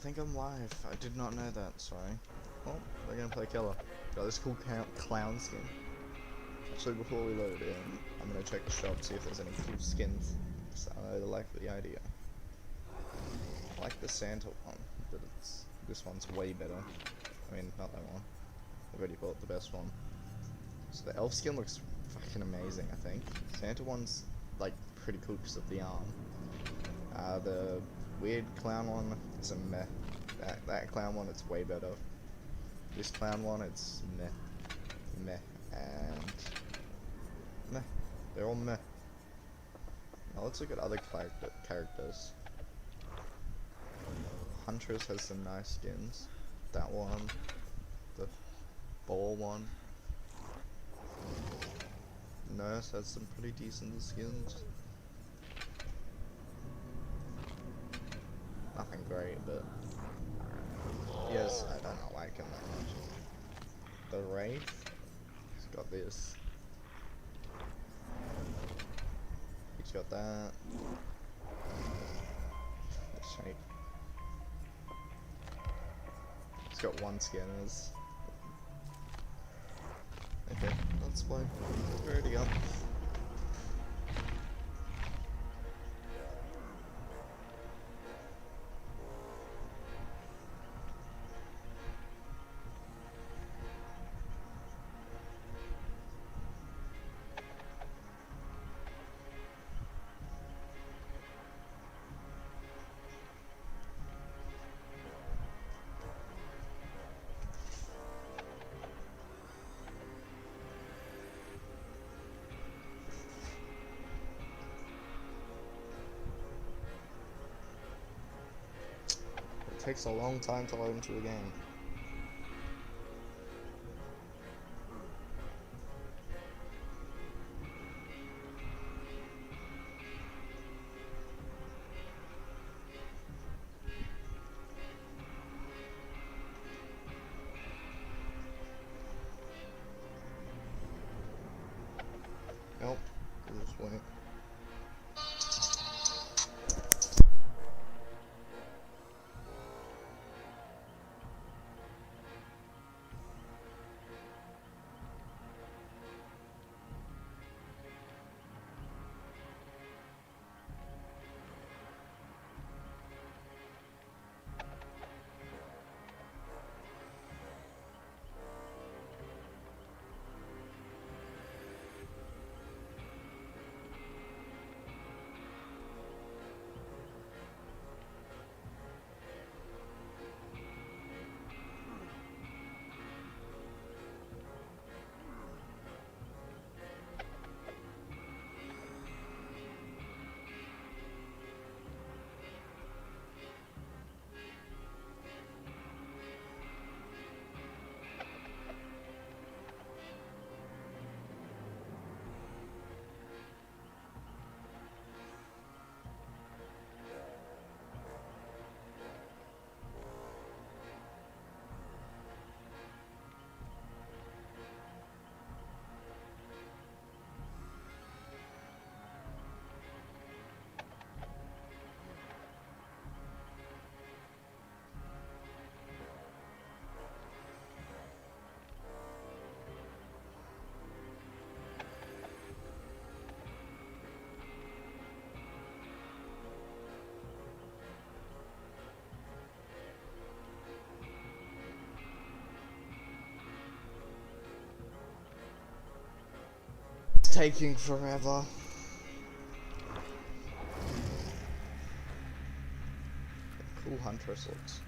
I think I'm live. I did not know that, sorry. Oh, we're gonna play Killer. Got this cool clown skin. Actually, before we load in, I'm gonna check the shop, see if there's any cool skins. So I like the idea. I like the Santa one, but this one's way better. I mean, not that one. I've already bought the best one. So the elf skin looks fucking amazing, I think. Santa one's, like, pretty cool because of the arm. The weird clown one is a meh. That clown one, it's way better. This clown one, it's meh. Meh. And meh. They're all meh. Now let's look at other characters. Huntress has some nice skins. That one. The ball one. Nurse has some pretty decent skins. Nothing great, but yes, I don't like him that much. The Wraith, he's got this. He's got that. The shape. He's got one skinners. Okay, let's play. Ready to go. It takes a long time to load into a game. Nope. Just wait. It's taking forever. Cool Huntress looks.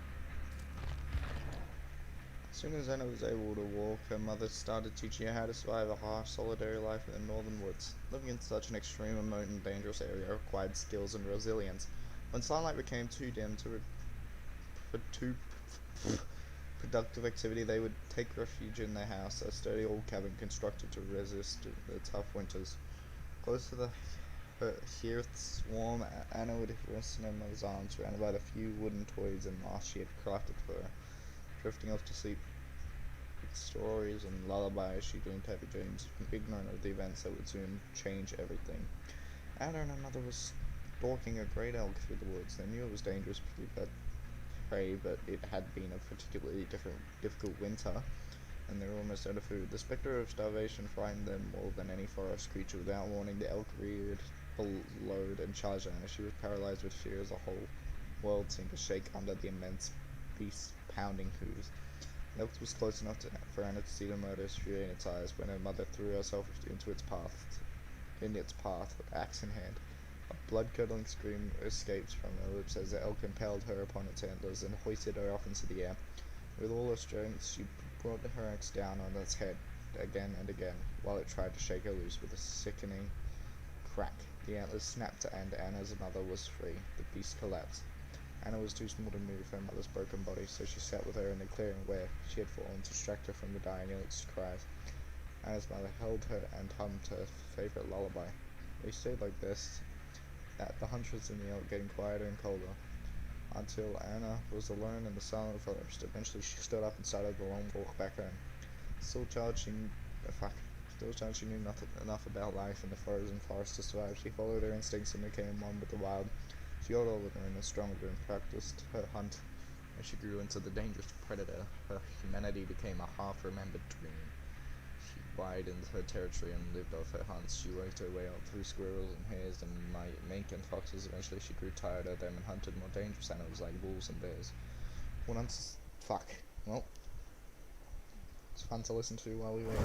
As soon as Anna was able to walk, her mother started teaching her how to survive a harsh, solitary life in the northern woods. Living in such an extreme, remote, and dangerous area required skills and resilience. When sunlight became too dim for too productive activity, they would take refuge in their house, a sturdy old cabin constructed to resist the tough winters. Close to the hearth's warm, Anna would rest in her mother's arms, surrounded by the few wooden toys and masks she had crafted for her. Drifting off to sleep with stories and lullabies, she dreamed happy dreams, ignorant of the events that would soon change everything. Anna and her mother was stalking a great elk through the woods. They knew it was dangerous, but prey, but it had been a particularly difficult winter, and they were almost out of food. The spectre of starvation frightened them more than any forest creature. Without warning, the elk reared, bellowed, and charged Anna. She was paralyzed with fear as the whole world seemed to shake under the immense beast's pounding hooves. The elk was close enough for Anna to see the murderous fury in its eyes when her mother threw herself into its path, axe in hand. A blood-curdling scream escaped from her lips as the elk impaled her upon its antlers and hoisted her off into the air. With all her strength, she brought her axe down on its head again and again, while it tried to shake her loose with a sickening crack. The antlers snapped, and Anna's mother was free. The beast collapsed. Anna was too small to move her mother's broken body, so she sat with her in the clearing where she had fallen to distract her from the dying elk's cries. Anna's mother held her and hummed her favorite lullaby. They stayed like this, at the huntress and the elk getting quieter and colder, until Anna was alone in the silent forest. Eventually she stood up and started the long walk back home. Still child, she knew nothing enough about life in the frozen forest to survive. She followed her instincts and became one with the wild. She got older and stronger and practiced her hunt. As she grew into the dangerous predator, her humanity became a half-remembered dream. She widened her territory and lived off her hunts. She worked her way up through squirrels and hares and mink and foxes. Eventually she grew tired of them and hunted more dangerous animals like wolves and bears. Fuck. Well, it's fun to listen to while we wait.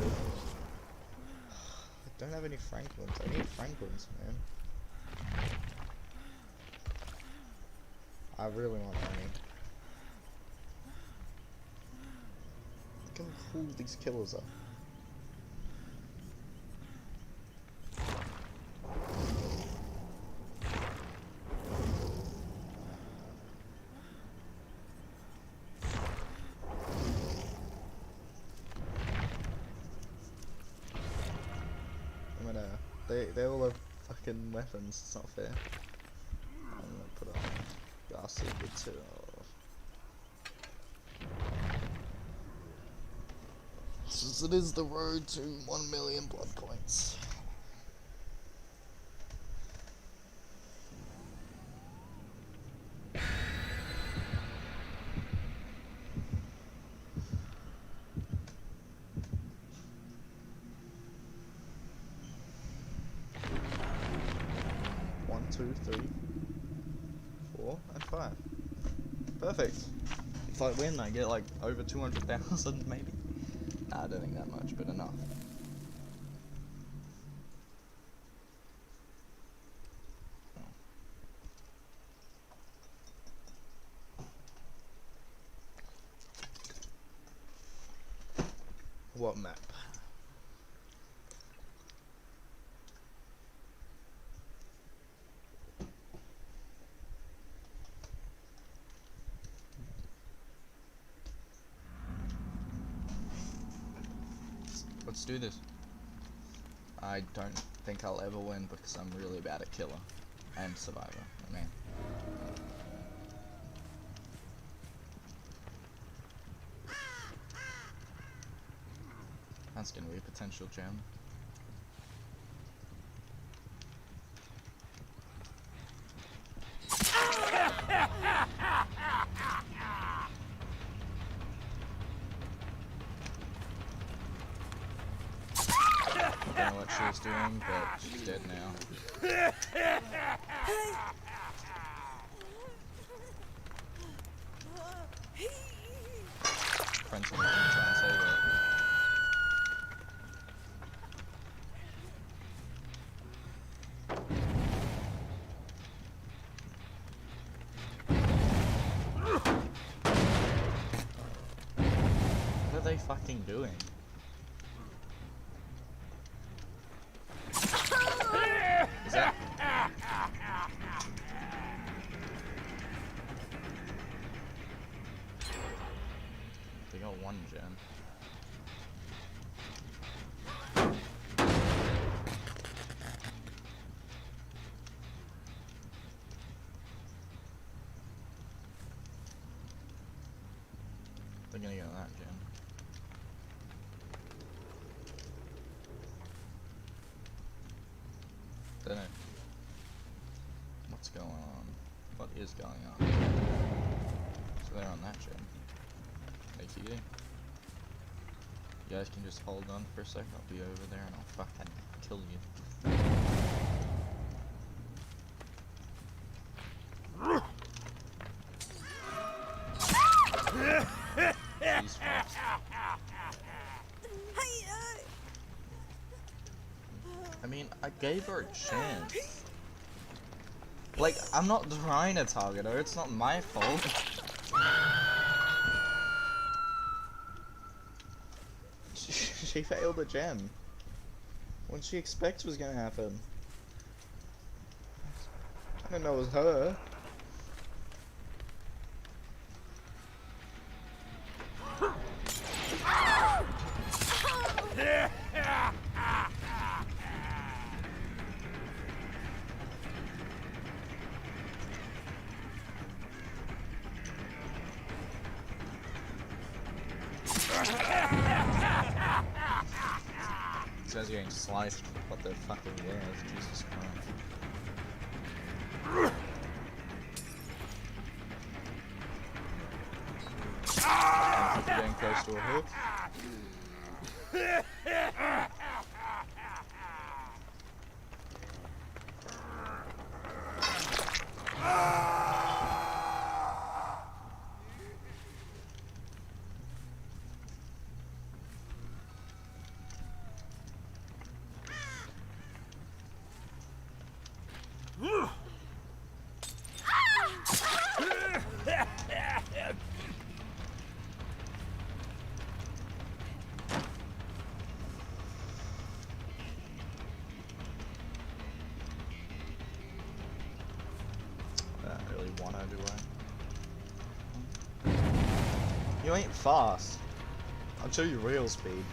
I don't have any Franklins. I need Franklins, man. I really want money. Look how cool these killers are. They all have fucking weapons, it's not fair. I'm gonna put on Darcy good too. Since it is the road to 1 million blood points. Two, 3, 4, and 5. Perfect. If I win, I get like over 200,000 maybe. Nah, I don't think that much, but enough. What map? Let's do this. I don't think I'll ever win because I'm really bad at killer and survivor. I mean, that's gonna be a potential gem. I don't know what she was doing, but she's dead now. Friends are gonna try and save it. What are they fucking doing? Is that? They got one gem. They're gonna get that gem. Don't know. What's going on? What is going on? So there on that gym. Are you kidding? You guys can just hold on for a second. I'll be over there and I'll fucking kill you. Jeez, fuck. I mean, I gave her a chance. Like, I'm not trying to target her, it's not my fault. She failed the gem. What did she expect was gonna happen? I didn't know it was her. These guys are getting sliced for what they're fucking worth. Jesus Christ. I think we're getting close to a hook. You ain't fast. I'll show you real speed.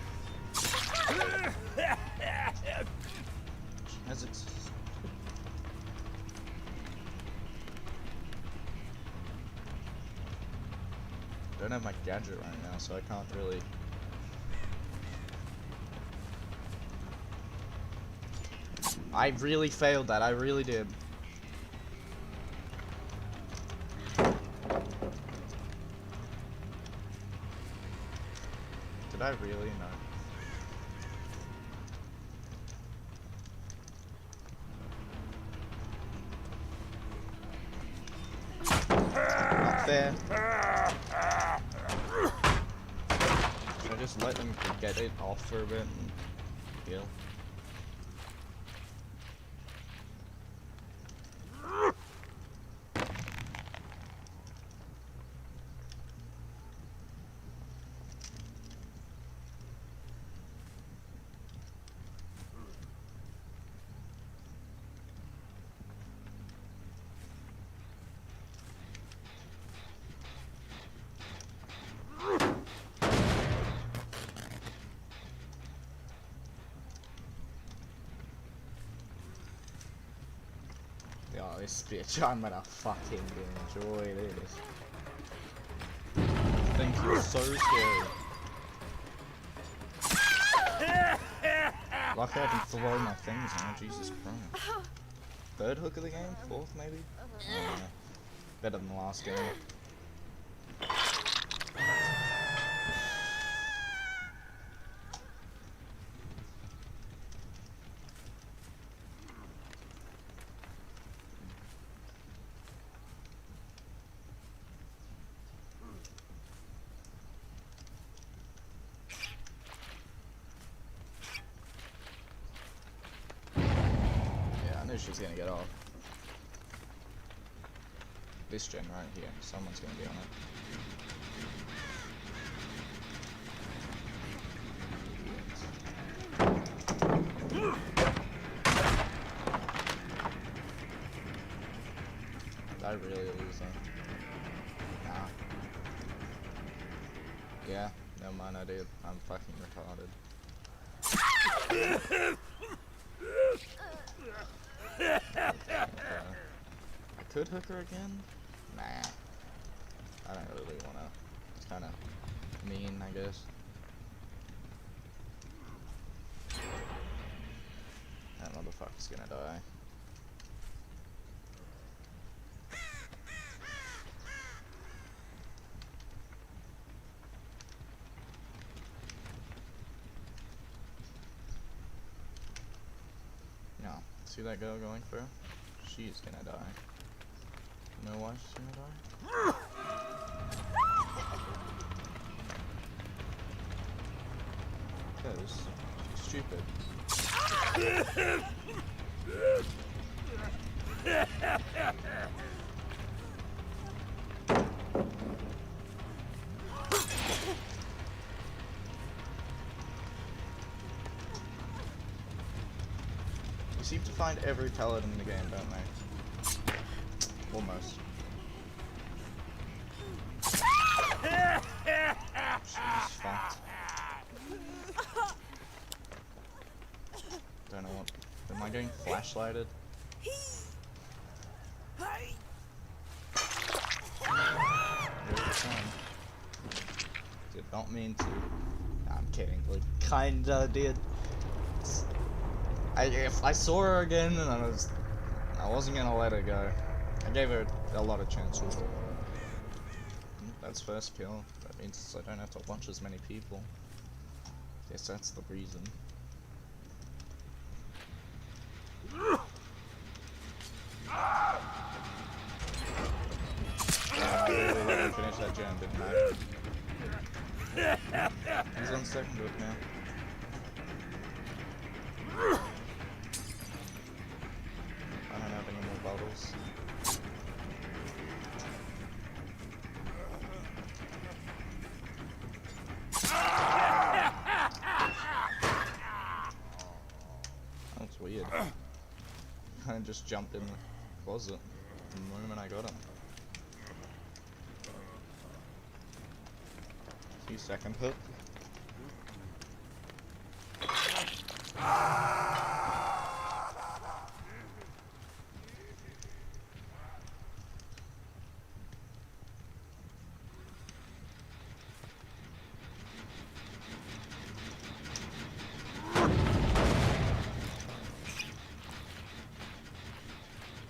As it's... I don't have my gadget right now, so I can't really... I really failed that, I really did. Did I really? No. Not fair. Should I just let them get it off for a bit and heal? Oh, this bitch, I'm gonna fucking enjoy this. Thank you, so scary. Lucky I can throw my things now, Jesus Christ. Third hook of the game? Fourth, maybe? Oh, no. Better than the last game. She's gonna get off. This gen right here, someone's gonna be on it. Did I really lose them? Nah. Yeah, never mind, I did. I'm fucking retarded. I could hook her again? Nah. I don't really wanna. It's kinda mean, I guess. That motherfucker's gonna die. See that girl going through? She's gonna die. You know why she's gonna die? Because she's stupid. You seem to find every pallet in the game, don't they? Almost. She's fucked. Don't know what. Am I getting flashlighted? Did not mean to. Nah, I'm kidding. Like, kinda did. If I saw her again, and I wasn't gonna let her go. I gave her a lot of chances. That's first kill. That means I don't have to watch as many people. Guess that's the reason. I really let him finish that gen, didn't I? He's on second hook now. I don't have any more bottles. That's weird. I just jumped in the closet the moment I got him. Few second hook.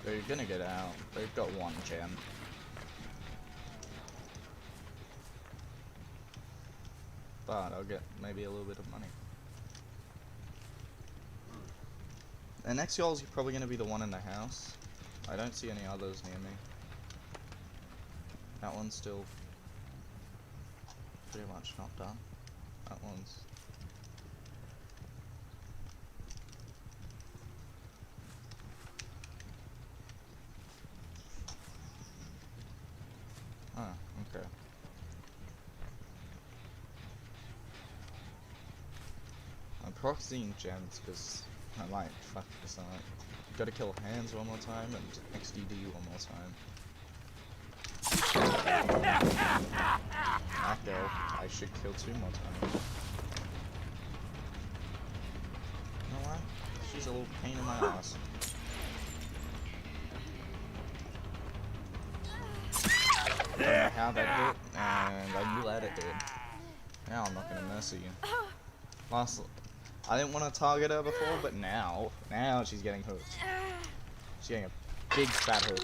They're gonna get out. They've got one gem. But I'll get maybe a little bit of money. The next goal is probably going to be the one in the house. I don't see any others near me. That one's still pretty much not done. That one's... Ah, okay. I'm proxying gems because I might fuck this up. Gotta kill hands one more time and XDD one more time. That girl, I should kill 2 more times. You know what? She's a little pain in my ass. I don't know how that hit, and I knew that it did. Now I'm not gonna mercy you. I didn't want to target her before, but now she's getting hooked. She's getting a big fat hook.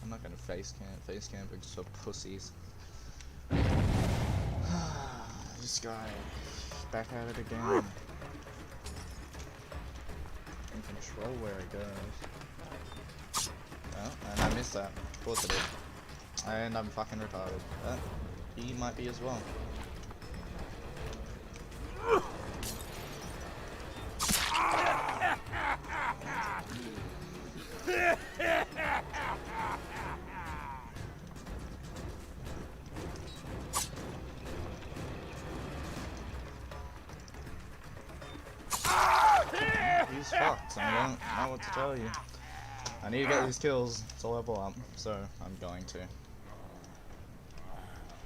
I'm not gonna face camp. Face camping's for pussies. This guy, back at it again. Can control where it goes. Oh, and I missed that. Of course I did. And I'm fucking retarded. He might be as well. He's fucked, I don't know what to tell you. I need to get these kills to level up, so I'm going to.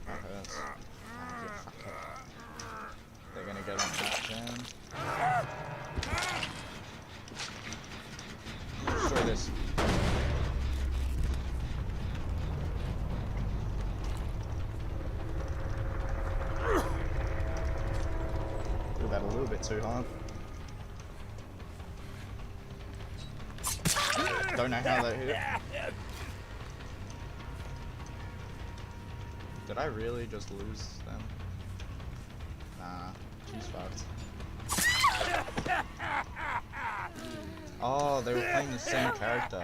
That hurts. They're gonna get on that gen. Destroy this. Do that a little bit too hard. Don't know how that hit. Did I really just lose them? Nah, she's fucked. Oh, they were playing the same character.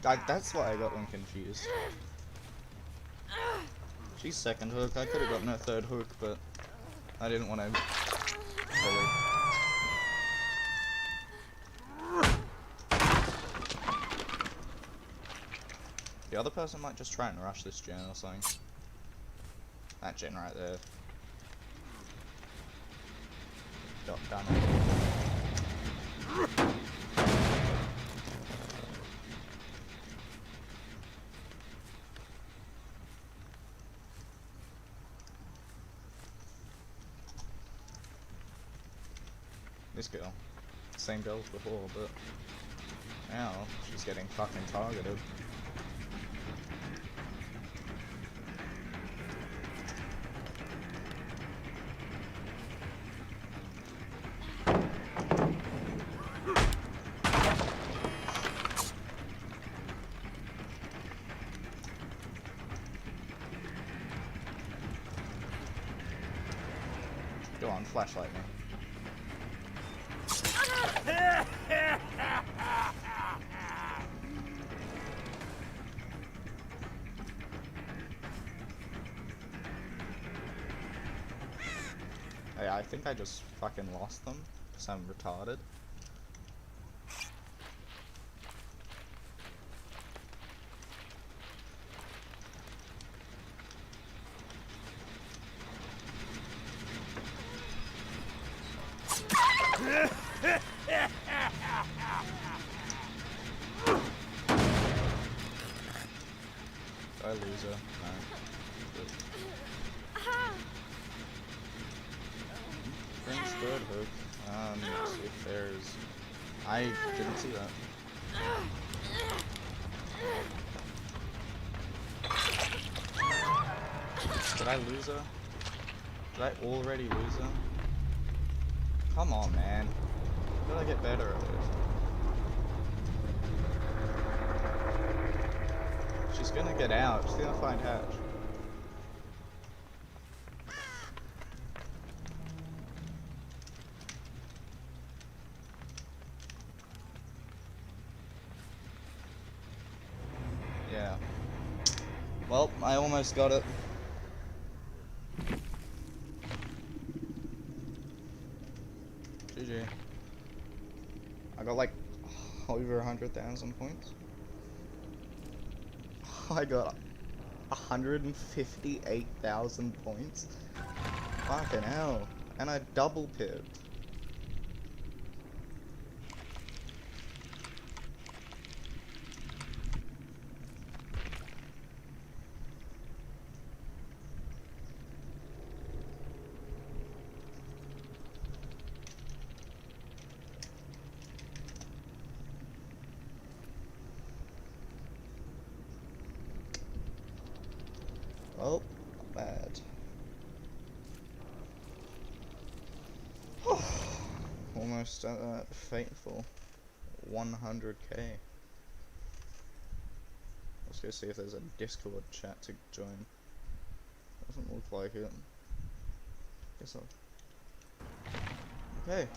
That's why I got them confused. She's second hook. I could have gotten her third hook, but I didn't want to. The other person might just try and rush this gen or something. That gen right there. Done it. This girl. Same girl as before, but now she's getting fucking targeted. Go on, flashlight me. Hey, I think I just fucking lost them because I'm retarded. I lose her. French third hook. Let's see if there's. I didn't see that. Did I lose her? Did I already lose her? Come on, man. Gotta get better at it. She's gonna get out. She's gonna find Hatch. Yeah. Well, I almost got it. GG. I got like over 100,000 points. I got 158,000 points. Fucking hell. And I double pipped. Oh, not bad. Almost at that fateful 100k. Let's go see if there's a Discord chat to join. Doesn't look like it. Guess I'll. Okay.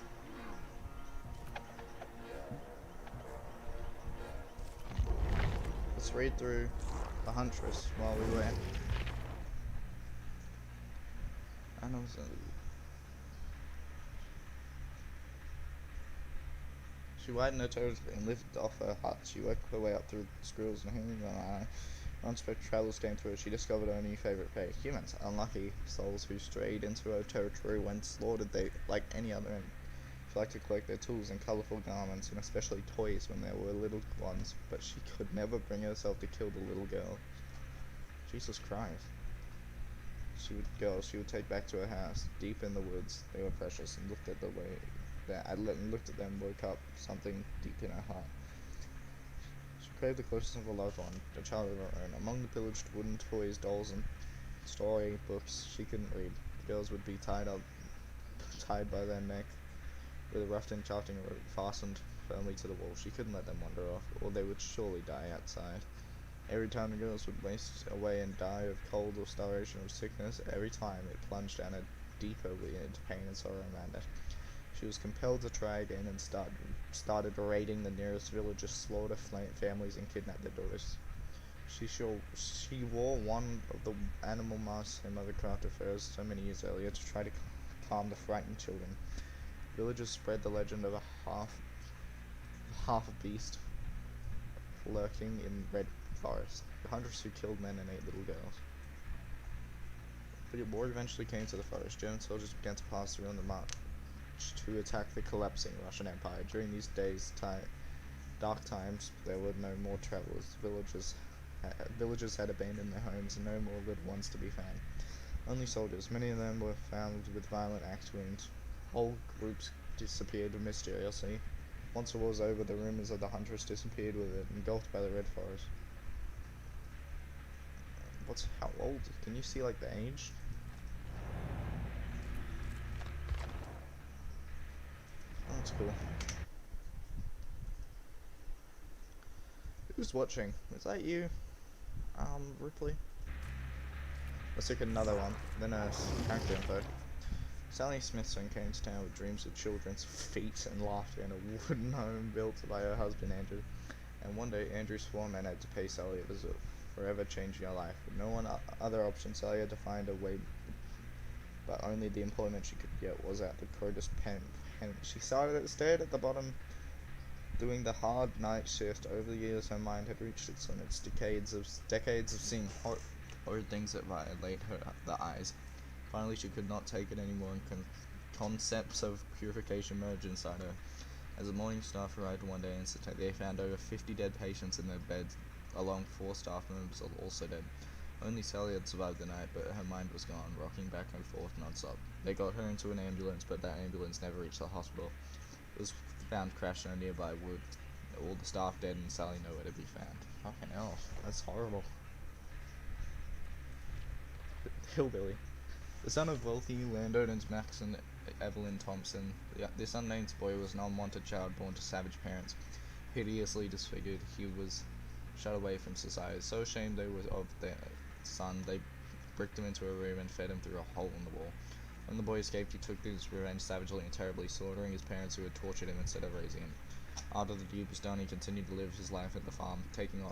Let's read through the Huntress while we wait. And also, she widened her toes and lifted off her hut. She worked her way up through the squirrels and hanging on an eye. Unsuspected travelers came through. She discovered her new favorite prey, humans, unlucky souls who strayed into her territory when slaughtered. They, like any other enemy, she liked to collect their tools and colorful garments, and especially toys when there were little ones, but she could never bring herself to kill the little girl. Jesus Christ. She would take back to her house, deep in the woods. They were precious, and looked at the way that I looked at them, woke up something deep in her heart. She craved the closeness of a loved one, a child of her own. Among the pillaged wooden toys, dolls, and story books she couldn't read, the girls would be tied by their neck with a rough and shouting rope fastened firmly to the wall. She couldn't let them wander off, or they would surely die outside. Every time the girls would waste away and die of cold or starvation or sickness, every time it plunged down a deeper into pain and sorrow and madness. She was compelled to try again and started raiding the nearest villages, slaughter families, and kidnap their daughters. She wore one of the animal masks her mother crafted for her so many years earlier to try to calm the frightened children. Villagers spread the legend of a half a beast lurking in Red Forest, the hunters who killed men and ate little girls. But war eventually came to the forest. German soldiers began to pass through on the march to attack the collapsing Russian Empire. During these dark times, there were no more travelers. Villagers had abandoned their homes, and no more little ones to be found. Only soldiers. Many of them were found with violent axe wounds. Whole groups disappeared mysteriously. Once the war was over, the rumors of the hunters disappeared with it, engulfed by the Red Forest. How old? Can you see like the age? Oh, that's cool. Who's watching? Is that you? Ripley? Let's take another one. The nurse. Character info. Sally Smithson came to town with dreams of children's feet and laughter in a wooden home built by her husband Andrew. And one day, Andrew's foreman had to pay Sally a visit, forever changing her life. With no other option, Sally had to find a way, but only the employment she could get was at the Crotus pen. She stared at the bottom, doing the hard night shift. Over the years, her mind had reached its limits. Decades of seeing horrid things that violate the eyes. Finally, she could not take it anymore, and concepts of purification merged inside her. As the morning staff arrived one day, they found over 50 dead patients in their beds, along 4 staff members also dead. Only Sally had survived the night, but her mind was gone, rocking back and forth non-stop. They got her into an ambulance, but that ambulance never reached the hospital. It was found crashed in a nearby wood. All the staff dead and Sally nowhere to be found. Fucking hell, that's horrible. Hillbilly. The son of wealthy landowners Max and Evelyn Thompson, this unnamed boy was an unwanted child born to savage parents. Hideously disfigured, he was shut away from society. So ashamed they were of their son, they bricked him into a room and fed him through a hole in the wall. When the boy escaped, he took his revenge savagely and terribly, slaughtering his parents who had tortured him instead of raising him. After the deed was done, he continued to live his life at the farm, taking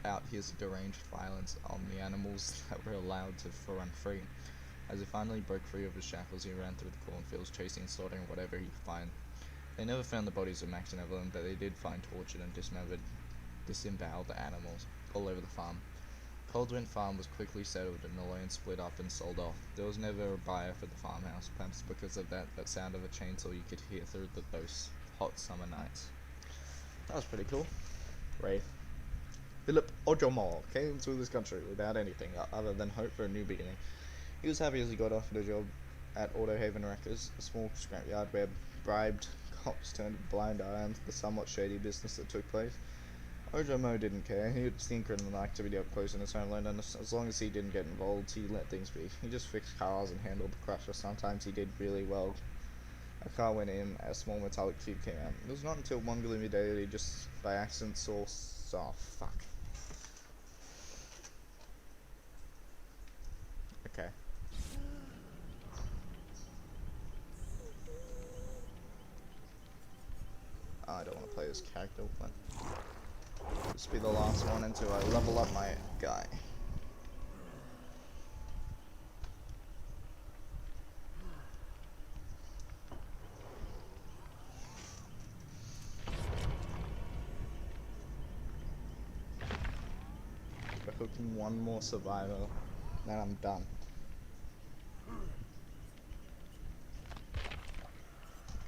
out his deranged violence on the animals that were allowed to run free. As he finally broke free of his shackles, he ran through the cornfields, chasing and slaughtering whatever he could find. They never found the bodies of Max and Evelyn, but they did find tortured and disemboweled animals all over the farm. Coldwind Farm was quickly settled and the land split up and sold off. There was never a buyer for the farmhouse, perhaps because of that sound of a chainsaw you could hear through those hot summer nights. That was pretty cool. Wraith. Philip Ojomor came to this country without anything other than hope for a new beginning. He was happy as he got offered a job at Autohaven Wreckers, a small scrapyard where bribed cops turned a blind eye on the somewhat shady business that took place. Ojomo didn't care. He would tinker in the activity up close in his homeland, and as long as he didn't get involved, he let things be. He just fixed cars and handled the crusher. Sometimes he did really well. A car went in, a small metallic tube came out. It was not until one gloomy day that he just by accident saw. Oh, fuck. Okay. I don't want to play this character, but this will be the last one until I level up my guy. We're hooking one more survivor, then I'm done.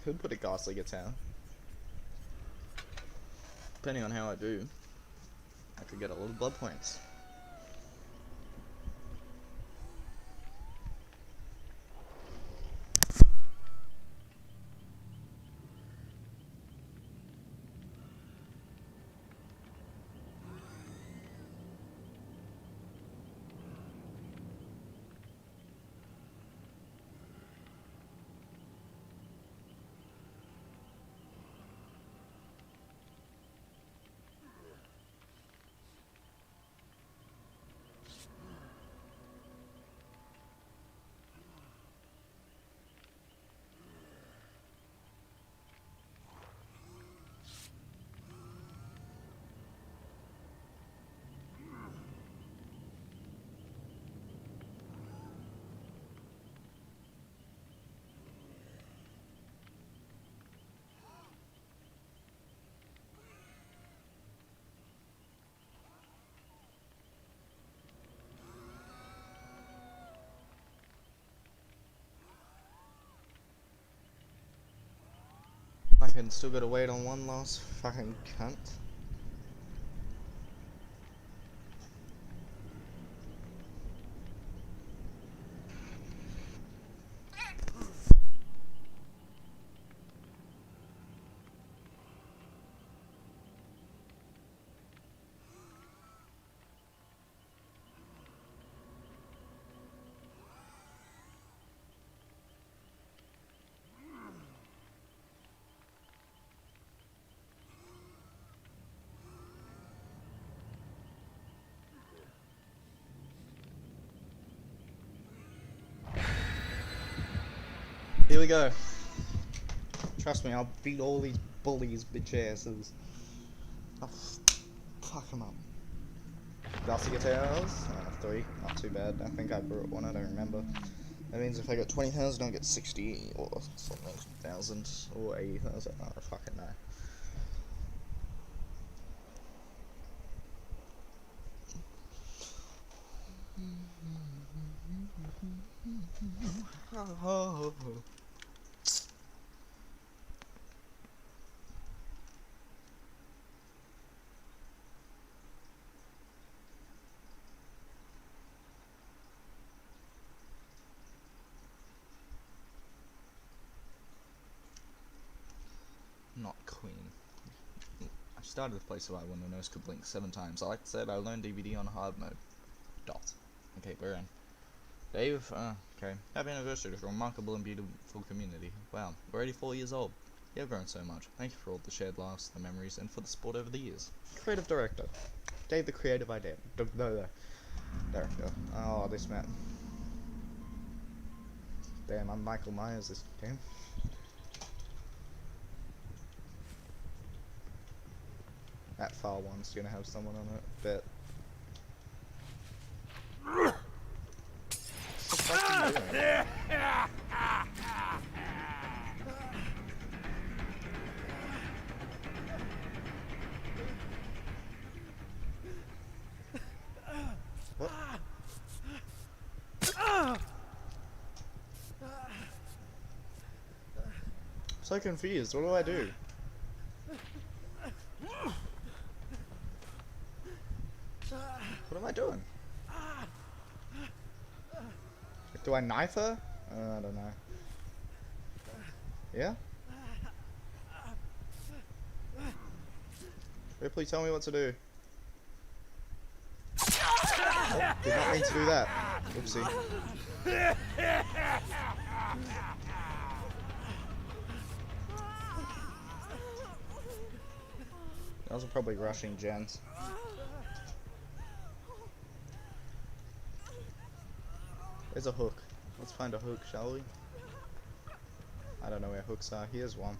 Could put a ghastly guitar. Depending on how I do, I could get a little blood points. fucking still gotta wait on one last fucking cunt. Here we go. Trust me, I'll beat all these bullies, bitch asses. I'll fuck them up. Glassy guitars? 3. Not too bad. I think I brought one, I don't remember. That means if I get 20,000, I'll get 60 or something thousand or 80,000. I don't fucking know. Oh. Not Queen. I started the place so I when the nurse could blink 7 times. I like to say that I learned DVD on hard mode. Dot. Okay, we're in. Dave, okay. Happy anniversary to a remarkable and beautiful community. Wow, we're already 4 years old. You have grown so much. Thank you for all the shared laughs, the memories, and for the support over the years. Creative director. Dave, the creative idea. No, director. Oh, this man. Damn, I'm Michael Myers this game. That far one's gonna have someone on it, bet. What the fuck are you doing? What? I'm so confused, what do I do? What am I doing? Do I knife her? I don't know. Yeah? Ripley, tell me what to do. Oh, did not mean to do that. Oopsie. Those are probably rushing gens. There's a hook. Let's find a hook, shall we? I don't know where hooks are. Here's one.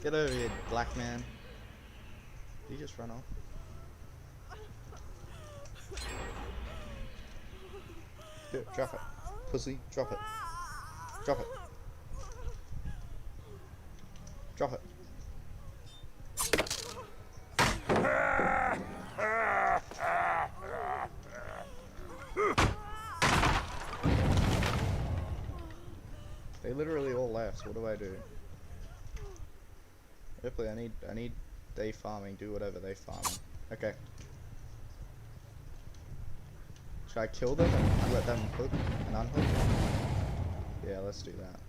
Get over here, black man. Did you just run off? Dude, drop it. Pussy, drop it. Drop it. Drop it. They literally all left. What do I do? Ripley, I need they farming. Do whatever they farming. Okay. Should I kill them and let them hook and unhook? Yeah, let's do that.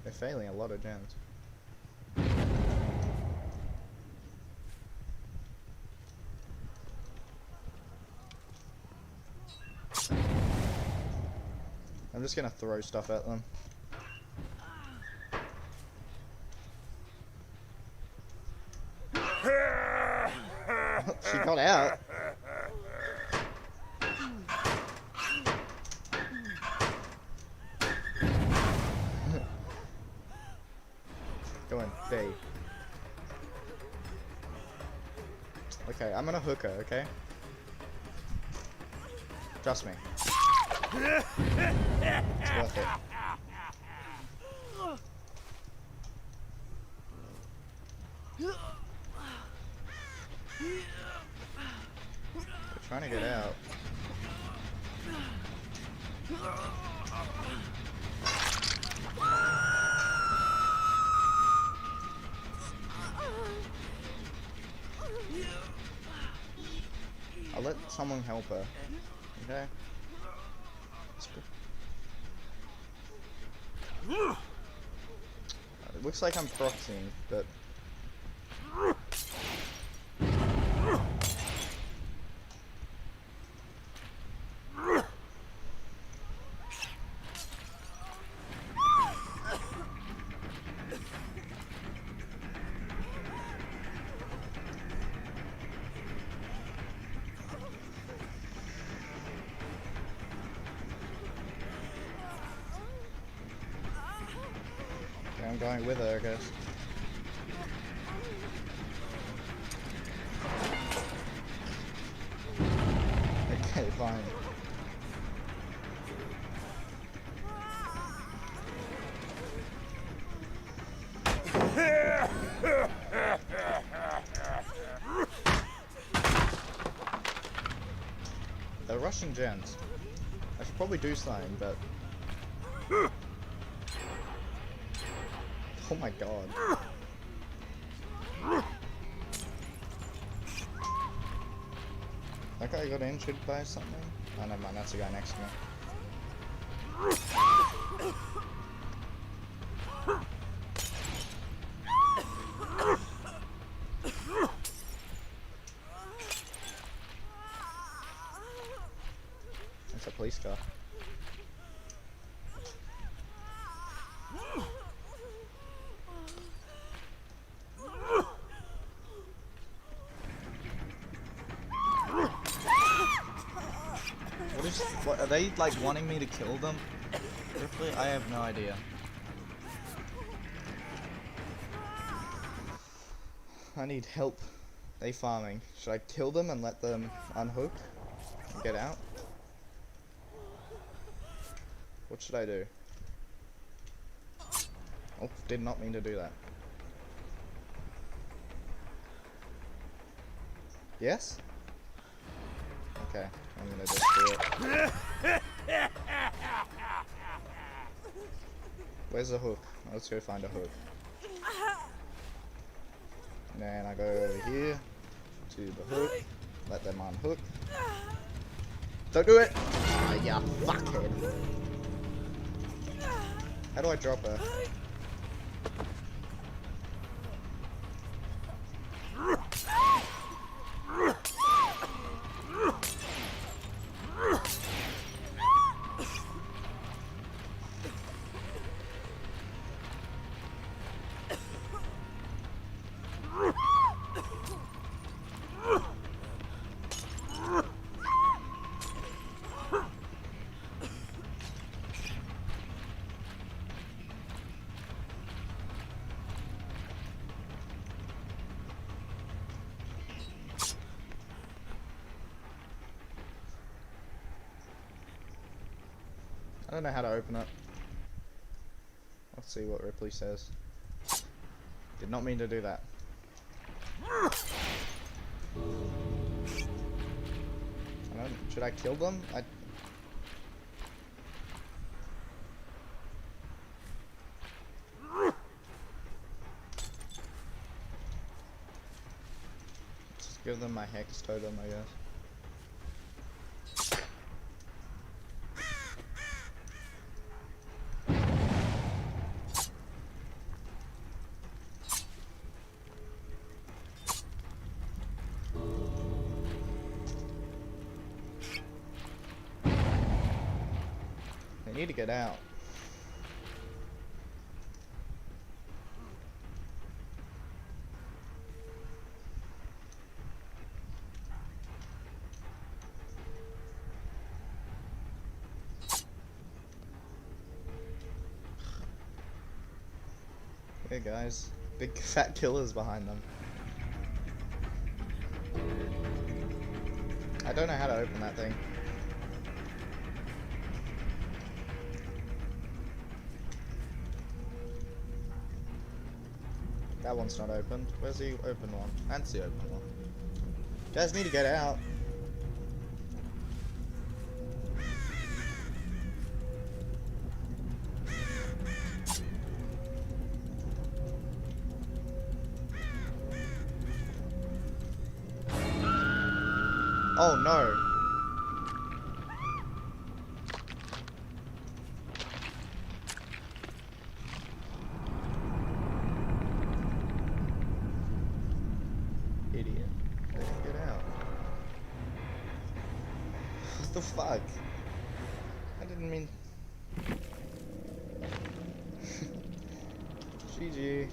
They're failing a lot of gens. I'm just gonna throw stuff at them. She got out. Go in, B. Okay, I'm gonna hook her, okay? Trust me. It's worth it. We're trying to get out. I'll let someone help her. Okay? It looks like I'm proxying, but... I'm going with her, I guess. Okay, fine. They're rushing gens. I should probably do something, but... Oh my god. That guy got injured by something? Oh, never mind, that's the guy next to me. It's a police car. What, are they like wanting me to kill them? Ripley? I have no idea. I need help. They farming. Should I kill them and let them unhook and get out? What should I do? Oh, did not mean to do that. Yes? Okay, I'm gonna just do it. Where's the hook? Let's go find a hook. And then I go over here to the hook, let them unhook. Don't do it! Ah, ya fuckhead. How do I drop her? I don't know how to open it. Let's see what Ripley says. Did not mean to do that. Should I kill them? Just give them my hex totem, I guess. They need to get out. Hey guys, big fat killers behind them. I don't know how to open that thing. That one's not opened. Where's the open one? That's the open one. You guys need to get out. Oh no. Idiot. They didn't get out. What the fuck? I didn't mean... GG.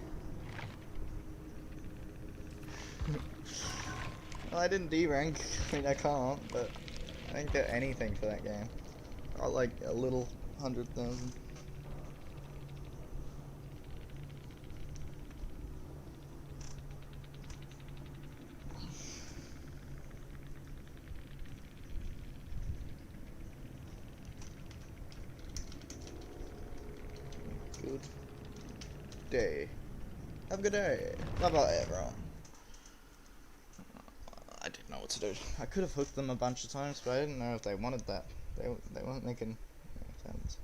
Well, I didn't D-rank. I mean, I can't, but I didn't get anything for that game. I got like a little 100,000. Good day. Have a good day. Bye bye, everyone. I didn't know what to do. I could have hooked them a bunch of times, but I didn't know if they wanted that. They weren't making sense.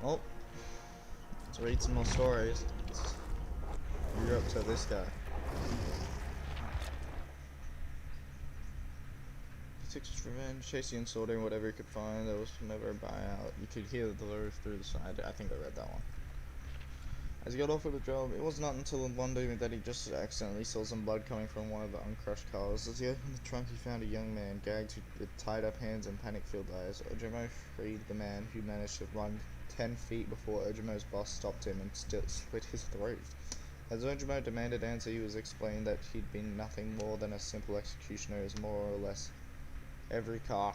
Oh, let's read some more stories. You're up to this guy. He took his revenge, chasing and sorting whatever he could find. There was never a buyout. You could hear the roof through the side. I think I read that one. As he got offered a job, it was not until one day that he just accidentally saw some blood coming from one of the uncrushed cars. As he opened the trunk, he found a young man, gagged with tied-up hands and panic-filled eyes. Ojomo freed the man, who managed to run 10 feet before Ojomo's boss stopped him and slit his throat. As Ojomo demanded answer, he was explained that he'd been nothing more than a simple executioner, as more or less every car...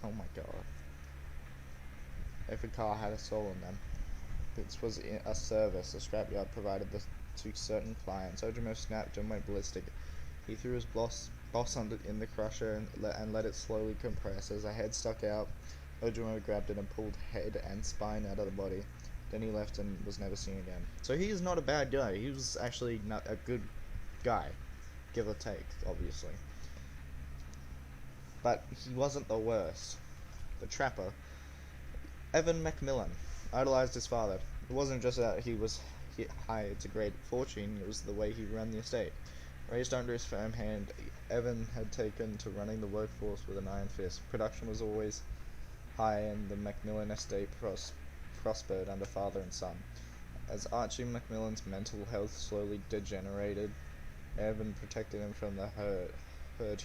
Oh my god. Every car had a soul in them. This was a service the scrapyard provided to certain clients. Ojomo snapped and went ballistic. He threw his boss under in the crusher and let it slowly compress. As a head stuck out, Ojomo grabbed it and pulled head and spine out of the body. Then he left and was never seen again. So he is not a bad guy. He was actually not a good guy, give or take, obviously. But he wasn't the worst. The trapper, Evan McMillan, idolized his father. It wasn't just that he hired to great fortune, it was the way he ran the estate. Raised under his firm hand, Evan had taken to running the workforce with an iron fist. Production was always high and the McMillan estate prospered under father and son. As Archie McMillan's mental health slowly degenerated, Evan protected him from the herd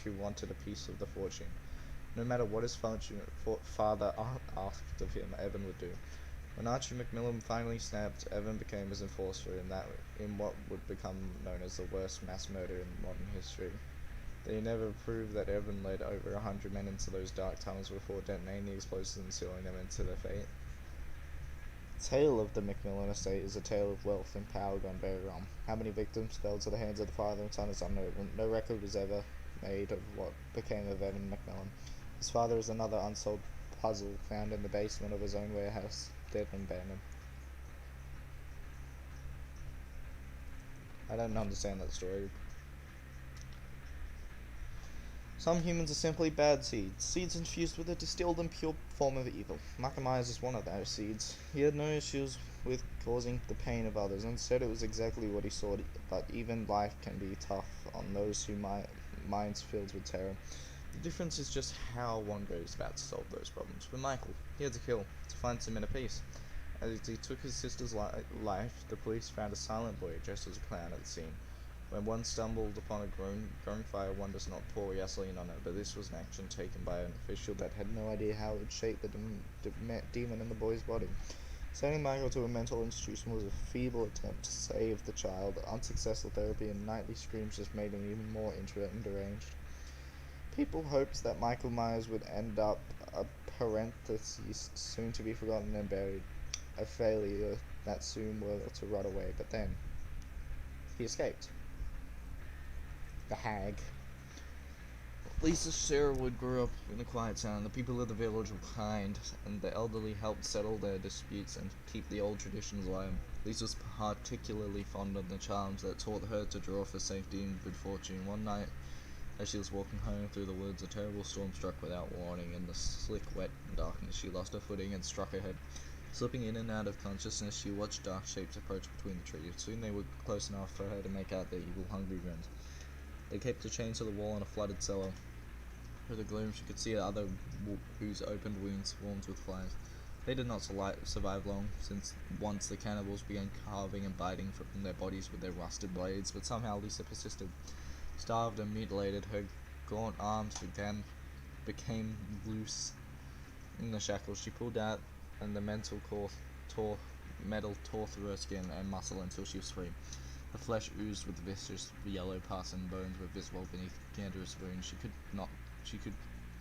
who wanted a piece of the fortune. No matter what his father asked of him, Evan would do. When Archie McMillan finally snapped, Evan became his enforcer in what would become known as the worst mass murder in modern history. They never proved that Evan led over 100 men into those dark tunnels before detonating the explosives and sealing them into their fate. The tale of the McMillan estate is a tale of wealth and power gone very wrong. How many victims fell to the hands of the father and son is unknown. No record was ever made of what became of Evan McMillan. His father is another unsolved puzzle found in the basement of his own warehouse, dead and abandoned. I don't understand that story. Some humans are simply bad seeds, seeds infused with a distilled and pure form of evil. Michael Myers is one of those seeds. He had no issues with causing the pain of others, instead it was exactly what he sought, but even life can be tough on those who minds filled with terror. The difference is just how one goes about to solve those problems. For Michael, he had to kill, to find some inner peace. As he took his sister's life, the police found a silent boy dressed as a clown at the scene. When one stumbled upon a growing fire, one does not pour gasoline on it, but this was an action taken by an official that had no idea how it would shape the demon in the boy's body. Sending Michael to a mental institution was a feeble attempt to save the child. Unsuccessful therapy and nightly screams just made him even more deranged. People hoped that Michael Myers would end up a parenthesis soon to be forgotten and buried, a failure that soon were to rot away, but then he escaped. the hag. Lisa Sherwood grew up in a quiet town. The people of the village were kind, and the elderly helped settle their disputes and keep the old traditions alive. Lisa was particularly fond of the charms that taught her to draw for safety and good fortune. One night, as she was walking home through the woods, a terrible storm struck without warning. In the slick, wet darkness, she lost her footing and struck her head. Slipping in and out of consciousness, she watched dark shapes approach between the trees. Soon they were close enough for her to make out their evil, hungry grins. They kept her chained to the wall in a flooded cellar. Through the gloom, she could see other whose opened wounds swarmed with flies. They did not survive long, since once the cannibals began carving and biting from their bodies with their rusted blades, but somehow Lisa persisted. Starved and mutilated, her gaunt arms became loose in the shackles. She pulled out, and the metal tore through her skin and muscle until she was free. Her flesh oozed with vicious yellow pus, and bones were visible beneath Gandra's wound. She could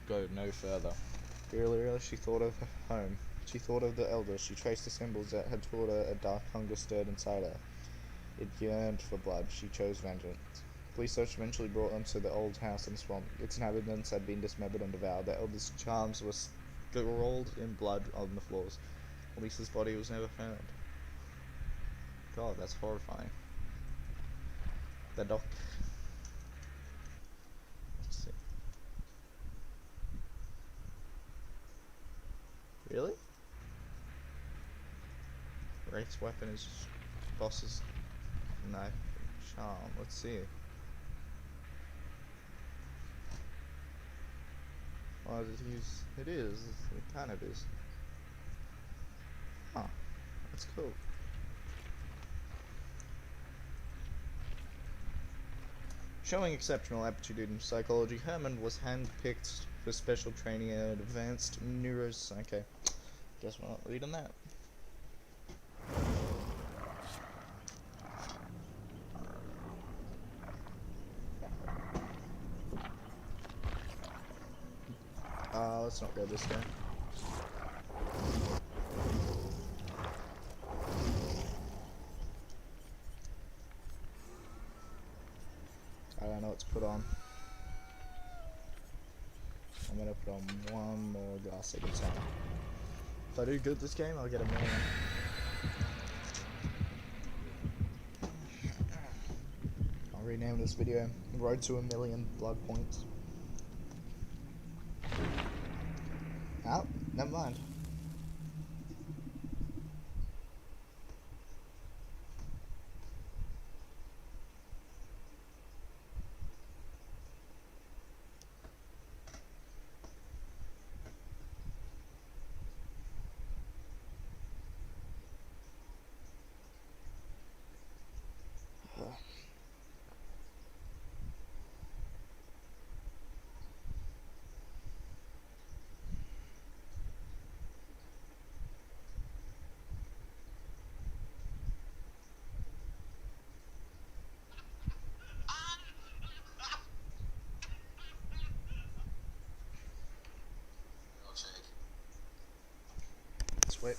go no further. Earlier, she thought of her home. She thought of the elders. She traced the symbols that had taught her. A dark hunger stirred inside her. It yearned for blood. She chose vengeance. Police search eventually brought them to the old house in the swamp. Its inhabitants had been dismembered and devoured. The elders' charms were scrawled in blood on the floors. Lisa's body was never found. God, that's horrifying. The doc. Let's see. Really? Wraith's weapon is boss's knife and charm. Let's see. Oh, did he use? It is. It kind of is. Huh. That's cool. Showing exceptional aptitude in psychology, Herman was handpicked for special training in advanced neuros. Okay, guess we're not reading that. Let's not go this way. I don't know what to put on. I'm gonna put on one more glass at a time. If I do good this game, I'll get a million. I'll rename this video Road to a Million Blood Points. Oh, never mind. Sweet.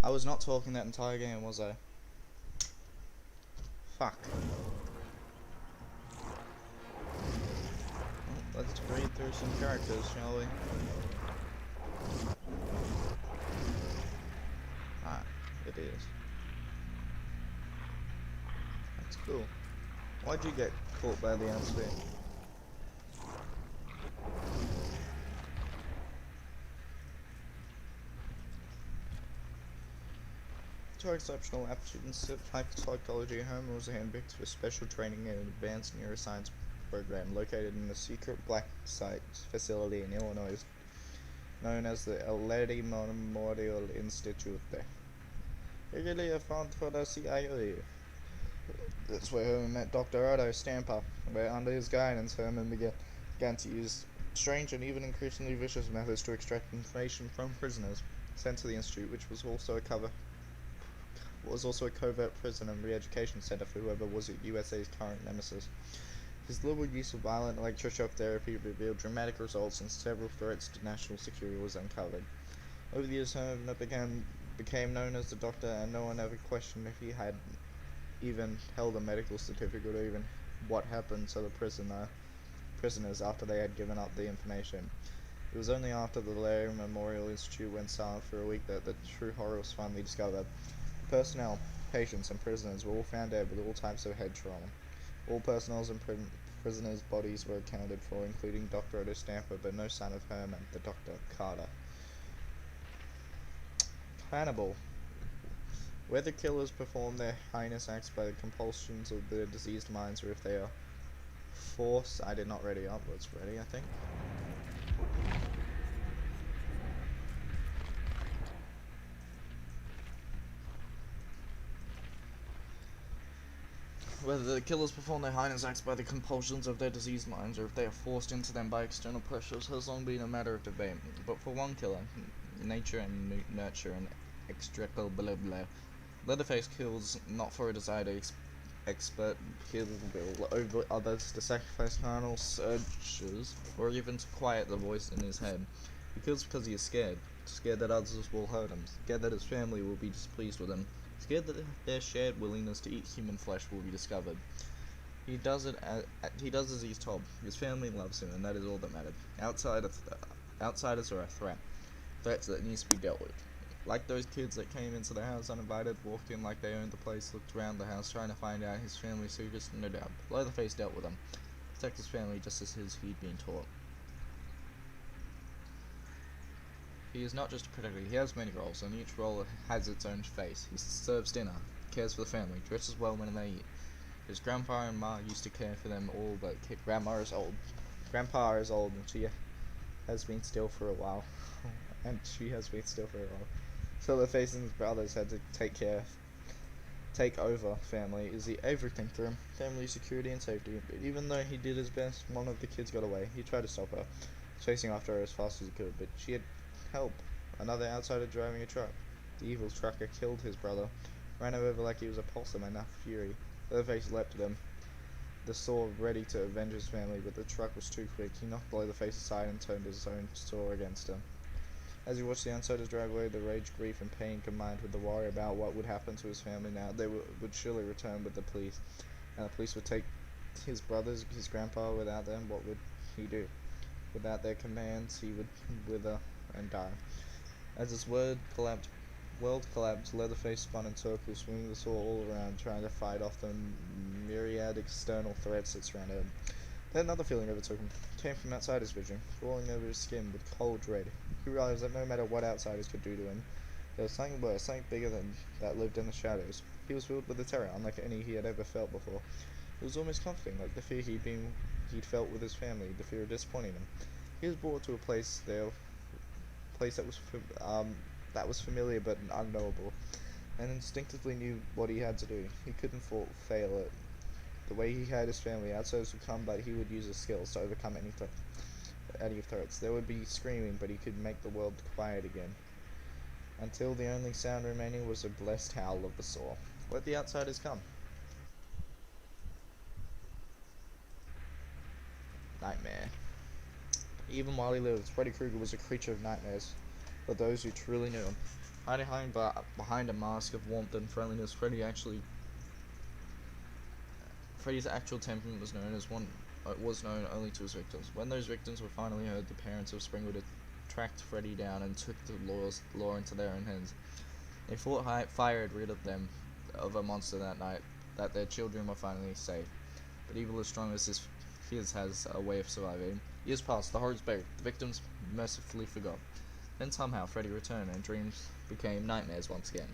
I was not talking that entire game, was I? Fuck. Well, let's read through some characters, shall we? Ah, it is. That's cool. Why'd you get caught by the atmosphere? To exceptional aptitude in psychology, Homer was handpicked for special training in an advanced neuroscience program located in a secret black site facility in Illinois known as the Aleti Memorial Institute. Really a font for the CIA. That's where Herman met Dr. Otto Stamper, where under his guidance Herman began to use strange and even increasingly vicious methods to extract information from prisoners sent to the institute, which was also a covert prison and re-education center for whoever was USA's current nemesis. His liberal use of violent electroshock therapy revealed dramatic results, and several threats to national security was uncovered. Over the years, Herman became known as the Doctor, and no one ever questioned if he had even held a medical certificate or even what happened to the prisoners after they had given up the information. It was only after the Larry Memorial Institute went silent for a week that the true horror was finally discovered. Personnel, patients, and prisoners were all found dead with all types of head trauma. All personnel's and prisoners' bodies were accounted for, including Dr. Otto Stamper, but no sign of Herman, the Dr. Carter. Hannibal. Whether killers perform their heinous acts by the compulsions of their diseased minds or if they are forced. I did not ready up. It's ready, I think. Whether the killers perform their heinous acts by the compulsions of their diseased minds or if they are forced into them by external pressures has long been a matter of debate. But for one killer, nature and nurture and extricable blah blah. Leatherface kills not for a desire to expert kill over others, to sacrifice carnal urges, or even to quiet the voice in his head. He kills because he is scared. Scared that others will hurt him. Scared that his family will be displeased with him. Scared that their shared willingness to eat human flesh will be discovered. He does as he's told. His family loves him, and that is all that matters. Outsiders are a threat. Threats that needs to be dealt with. Like those kids that came into the house uninvited, walked in like they owned the place, looked around the house trying to find out his family's secrets, no doubt. Leatherface dealt with them. Protect his family just as he'd been taught. He is not just a protector, he has many roles, and each role has its own face. He serves dinner, cares for the family, dresses well when they eat. His grandpa and ma used to care for them all, but grandma is old. Grandpa is old, and she has been still for a while. So Leatherface and his brothers had to take over family is the everything for him. Family security and safety. But even though he did his best, one of the kids got away. He tried to stop her, chasing after her as fast as he could, but she had help. Another outsider driving a truck. The evil trucker killed his brother, ran him over like he was a possum in a fury. Leatherface leapt at him, the saw ready to avenge his family, but the truck was too quick. He knocked Leatherface aside and turned his own saw against him. As he watched the outsiders drive away, the rage, grief, and pain combined with the worry about what would happen to his family now. They would surely return with the police, and the police would take his brothers, his grandpa. Without them, what would he do? Without their commands, he would wither and die. As his world collapsed, Leatherface spun in circles, swinging the saw all around, trying to fight off the myriad external threats that surrounded him. Then another feeling overtook him. It came from outside his vision, crawling over his skin with cold dread. He realized that no matter what outsiders could do to him, there was something worse, something bigger than that lived in the shadows. He was filled with a terror unlike any he had ever felt before. It was almost comforting, like the fear he'd felt with his family, the fear of disappointing them. He was brought to a place that was familiar but unknowable, and instinctively knew what he had to do. He couldn't fail it. The way he had his family, outsiders would come, but he would use his skills to overcome any threats. There would be screaming, but he could make the world quiet again. Until the only sound remaining was a blessed howl of the saw. Let the outsiders come. Nightmare. Even while he lived, Freddy Krueger was a creature of nightmares for those who truly knew him. Behind a mask of warmth and friendliness, Freddy's actual temperament was known only to his victims. When those victims were finally heard, the parents of Springwood tracked Freddy down and took the law into their own hands. They thought fire had rid of a monster that night, that their children were finally safe. But evil as strong as his has a way of surviving. Years passed, the horrors buried, the victims mercifully forgot. Then somehow Freddy returned and dreams became nightmares once again.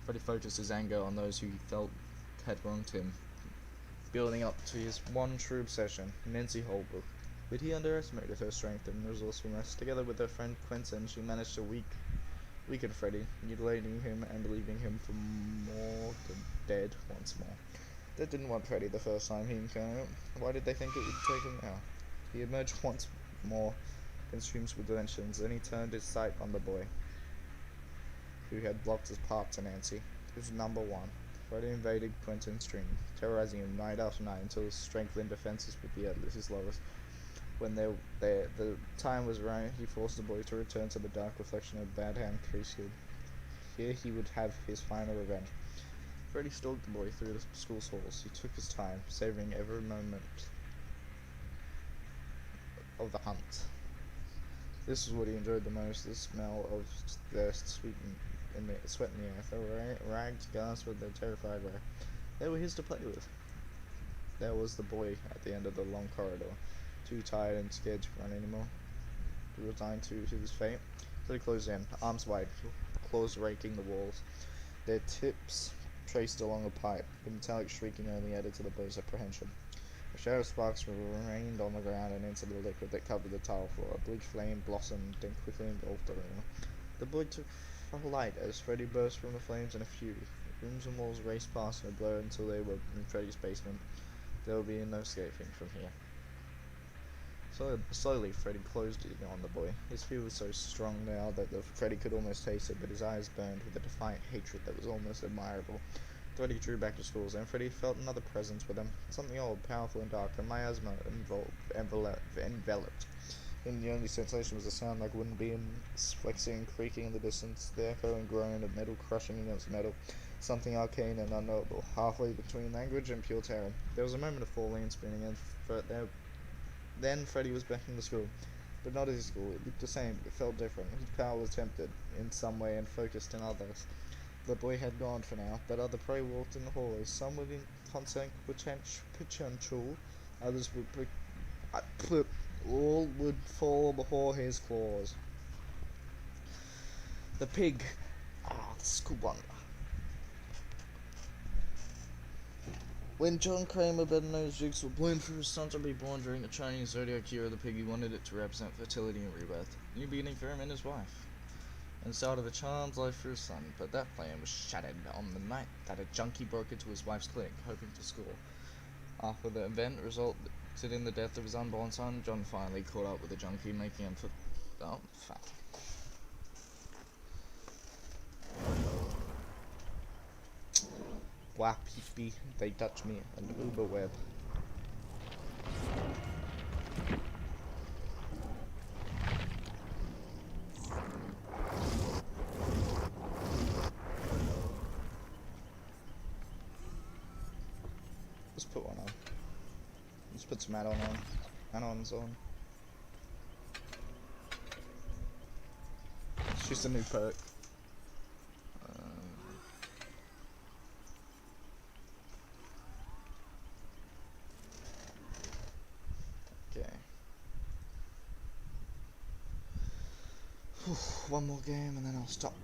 Freddy focused his anger on those who he felt had wronged him, building up to his one true obsession, Nancy Holbrook. But he underestimated her strength and resourcefulness. Together with her friend Quentin, she managed to weaken Freddy, mutilating him and leaving him for more than dead once more. They didn't want Freddy the first time he encountered him. Why did they think it would take him now? He emerged once more, consumed with dimensions, and he turned his sight on the boy who had blocked his path to Nancy. He was number one. Freddy invaded Quentin's dream, terrorizing him night after night until his strength and defenses would be at his lowest. When the time was right, he forced the boy to return to the dark reflection of Bad Hand Priesthood. Here he would have his final revenge. Freddy stalked the boy through the school's halls. He took his time, savoring every moment of the hunt. This was what he enjoyed the most, the smell of their sweat in the air. The rags gasped with their terrified way. They were his to play with. There was the boy at the end of the long corridor, too tired and scared to run anymore, resigned to his fate. So he closed in, arms wide, claws raking the walls, their tips traced along a pipe. The metallic shrieking only added to the boy's apprehension. A shower of sparks rained on the ground and into the liquid that covered the tile floor. A bleak flame blossomed, then quickly engulfed the room. The boy took flight as Freddy burst from the flames in a fury. Rooms and walls raced past in a blur until they were in Freddy's basement. There would be no escaping from here. Slowly, Freddy closed in on the boy. His fear was so strong now that Freddy could almost taste it, but his eyes burned with a defiant hatred that was almost admirable. Freddy drew back to schools, and Freddy felt another presence with him. Something old, powerful, and dark, and miasma enveloped. And the only sensation was a sound like wooden beams flexing and creaking in the distance, the echo and groan of metal crushing against metal. Something arcane and unknowable, halfway between language and pure terror. There was a moment of falling and spinning, and then Freddy was back in the school. But not his school. It looked the same, but it felt different. His power was tempted in some way and focused in others. The boy had gone for now, but other prey walked in the hallways. Some with potential, others would all would fall before his claws. The pig. The school one. When John Kramer, better known as Jigsaw, planned for his son to be born during the Chinese zodiac year of the pig, he wanted it to represent fertility and rebirth. A new beginning for him and his wife. And started a child's life for his son, but that plan was shattered on the night that a junkie broke into his wife's clinic, hoping to score. After the event resulted in the death of his unborn son, John finally caught up with the junkie, making him fat. Wah pee, they touch me, an uber web. Let's put one on. Let's put some add-ons on. It's just a new perk. Okay. One more game and then I'll stop.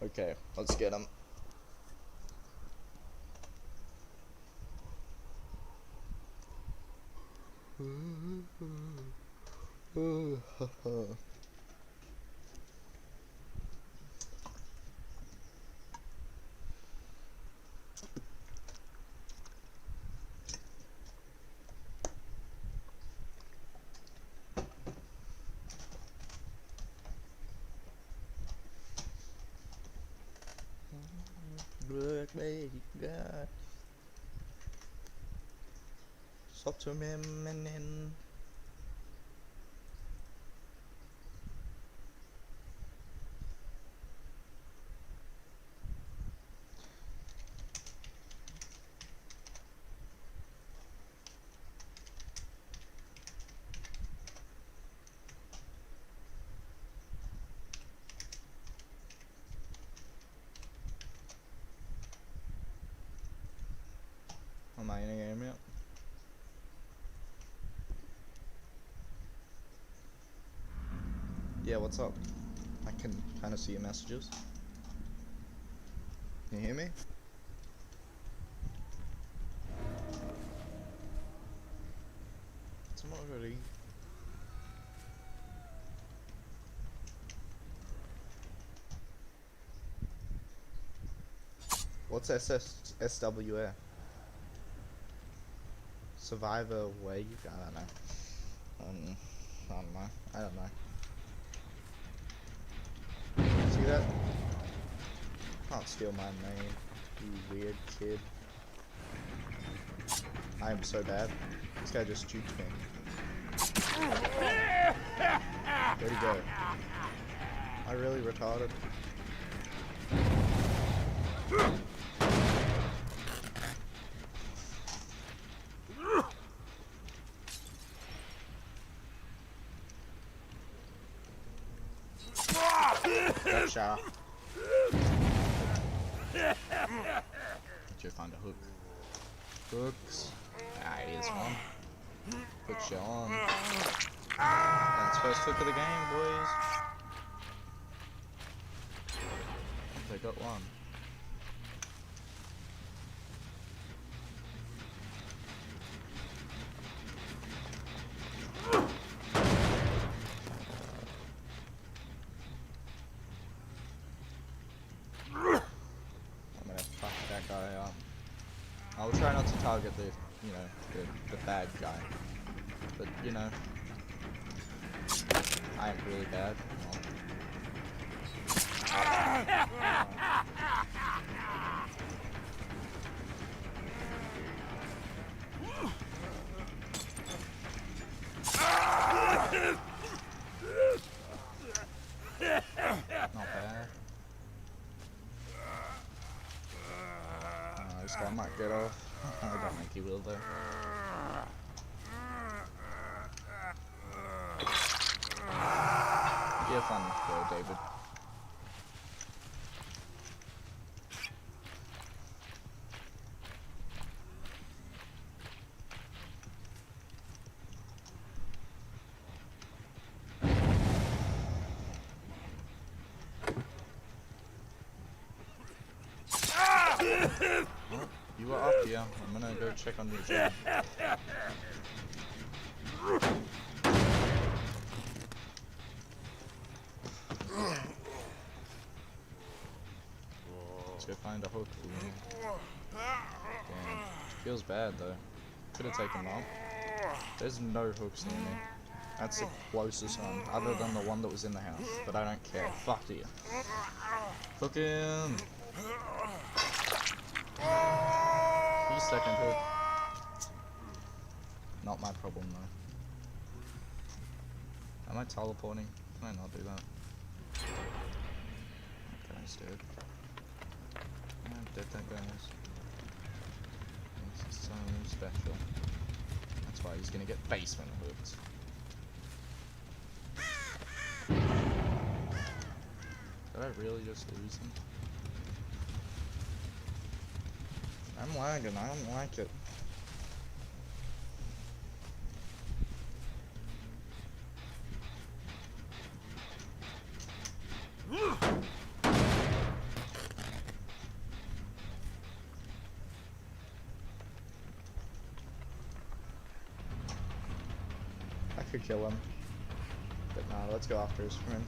Okay, let's get him. Look me, God. Stop to me, man. Am I in a game yet? Yeah, what's up? I can kind of see your messages. Can you hear me? It's not already. What's SWA? Survivor Wave? I don't know. I don't know. I don't know. See that? Can't steal my name, you weird kid. I am so bad. This guy just juked me. Where'd he go? Am I really retarded? Gotcha. Did you find a hook? Hooks. Ah, here's one. Put you on. That's first hook of the game, boys. They got one. I'm gonna fuck that guy up. I'll try not to target the, you know, the bad guy. But, you know, I am really bad. Not bad. This guy might get off. I don't think he will though. You have fun though, David. Well, you were up here. I'm gonna go check on your job. Let's go find a hook for you. Damn. Feels bad though. Could have taken them off. There's no hooks near me. That's the closest one, other than the one that was in the house. But I don't care. Fuck you. Hook him! He's second hook. Not my problem though. Am I teleporting? Can I not do that? Okay, he's dead. I'm dead, that guy is. This is so special. That's why he's gonna get basement hooked. Did I really just lose him? I'm lagging, I don't like it. I could kill him, but Nah, let's go after his friend.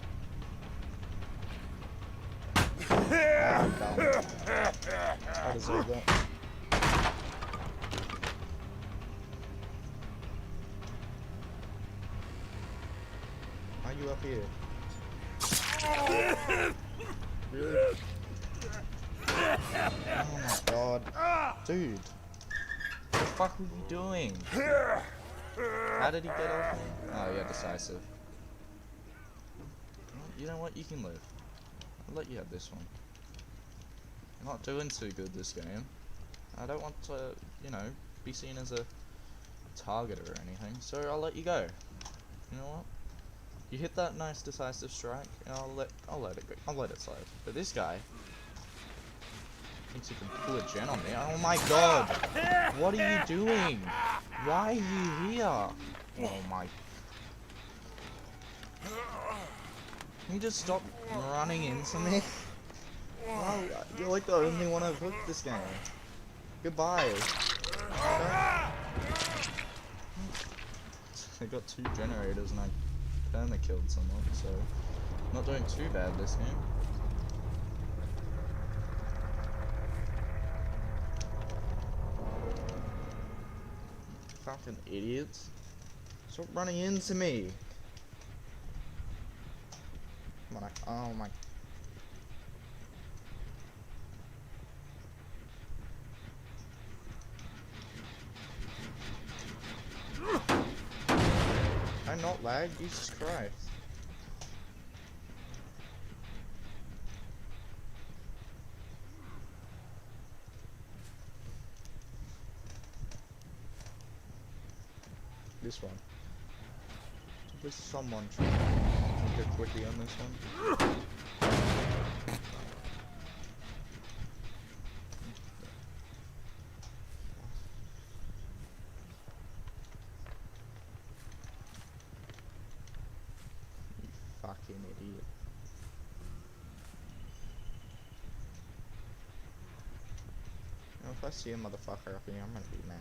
Ah, dumb. I deserve that. Why are you up here? Really? Oh my god. Dude. What the fuck were you doing? How did he get off me? Oh, yeah, decisive. You know what? You can live. I'll let you have this one. You're not doing too good this game. I don't want to, you know, be seen as a target or anything, so I'll let you go. You know what? You hit that nice decisive strike, and I'll let it go. I'll let it slide. But this guy thinks he can pull a gen on me. Oh my god! What are you doing? Why are you here? Oh my. Can you just stop running into me? Wow, you're like the only one I've hooked this game. Goodbye. I got 2 generators and I perma killed someone, so not doing too bad this game. Fucking idiots. Stop running into me. Come on, oh my. I not lag? Jesus Christ. This one. There's someone trying to get quickie on this one. You fucking idiot. You know, if I see a motherfucker up here, I'm gonna be mad.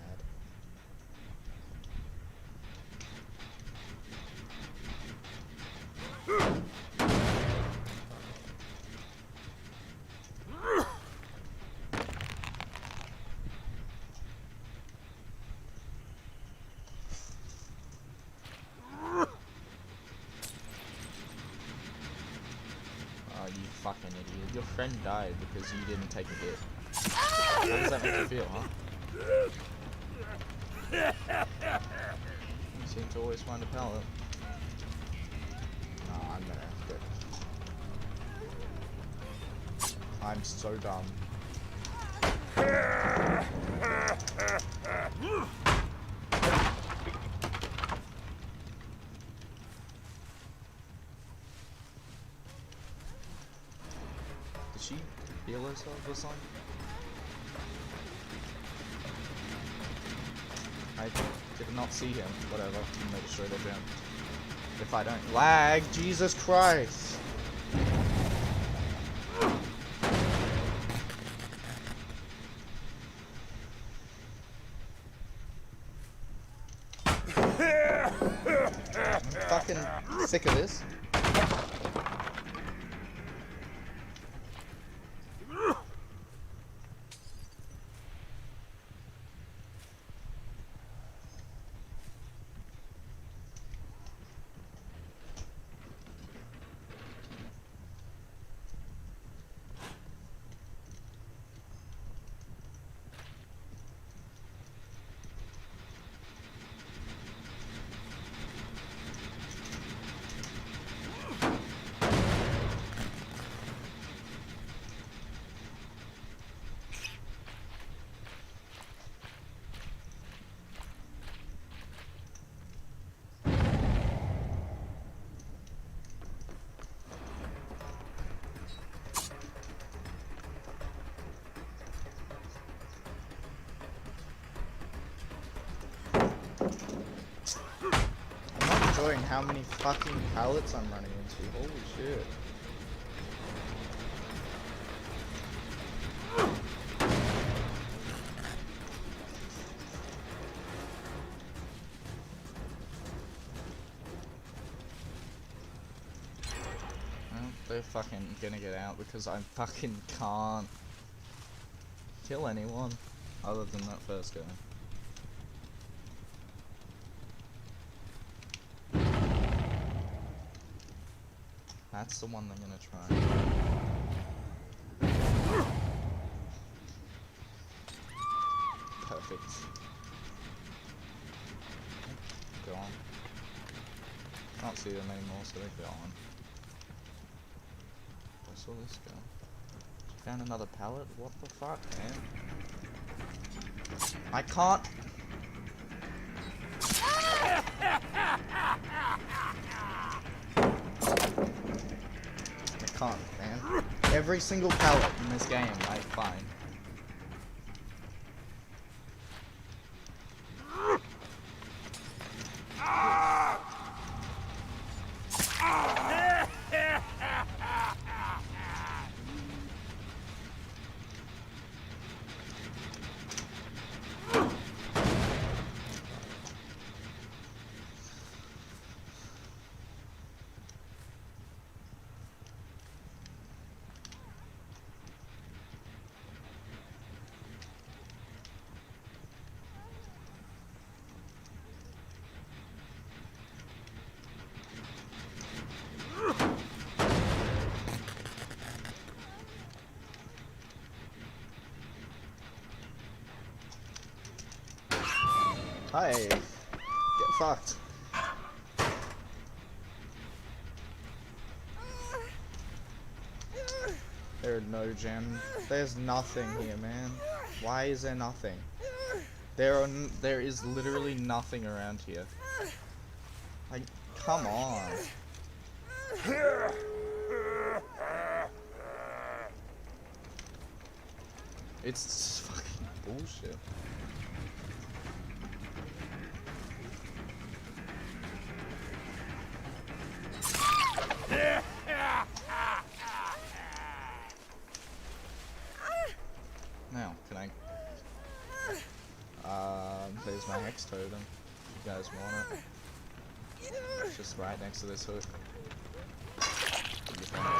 Oh, you fucking idiot. Your friend died because you didn't take a hit. How does that make you feel, huh? You seem to always find a pallet. No, I'm gonna have to. I'm so dumb. Did she heal herself or something? I did not see him. Whatever. I'm gonna destroy the gem. If I don't lag, Jesus Christ! I'm fucking sick of this. I'm not enjoying how many fucking pallets I'm running into. Holy shit. they're fucking gonna get out because I fucking can't kill anyone other than that first guy. That's the one they're gonna try. Perfect. Gone. Can't see them anymore, so they're gone. I saw this guy. Found another pallet? What the fuck, man? I can't. I can't, man. Every single pallet in this game I find. Hi. Get fucked. There are no gems. There's nothing here, man. Why is there nothing? There is literally nothing around here. Like, come on. It's fucking bullshit. Now, can I... there's my hex totem. You guys want it? It's just right next to this hook. You just want to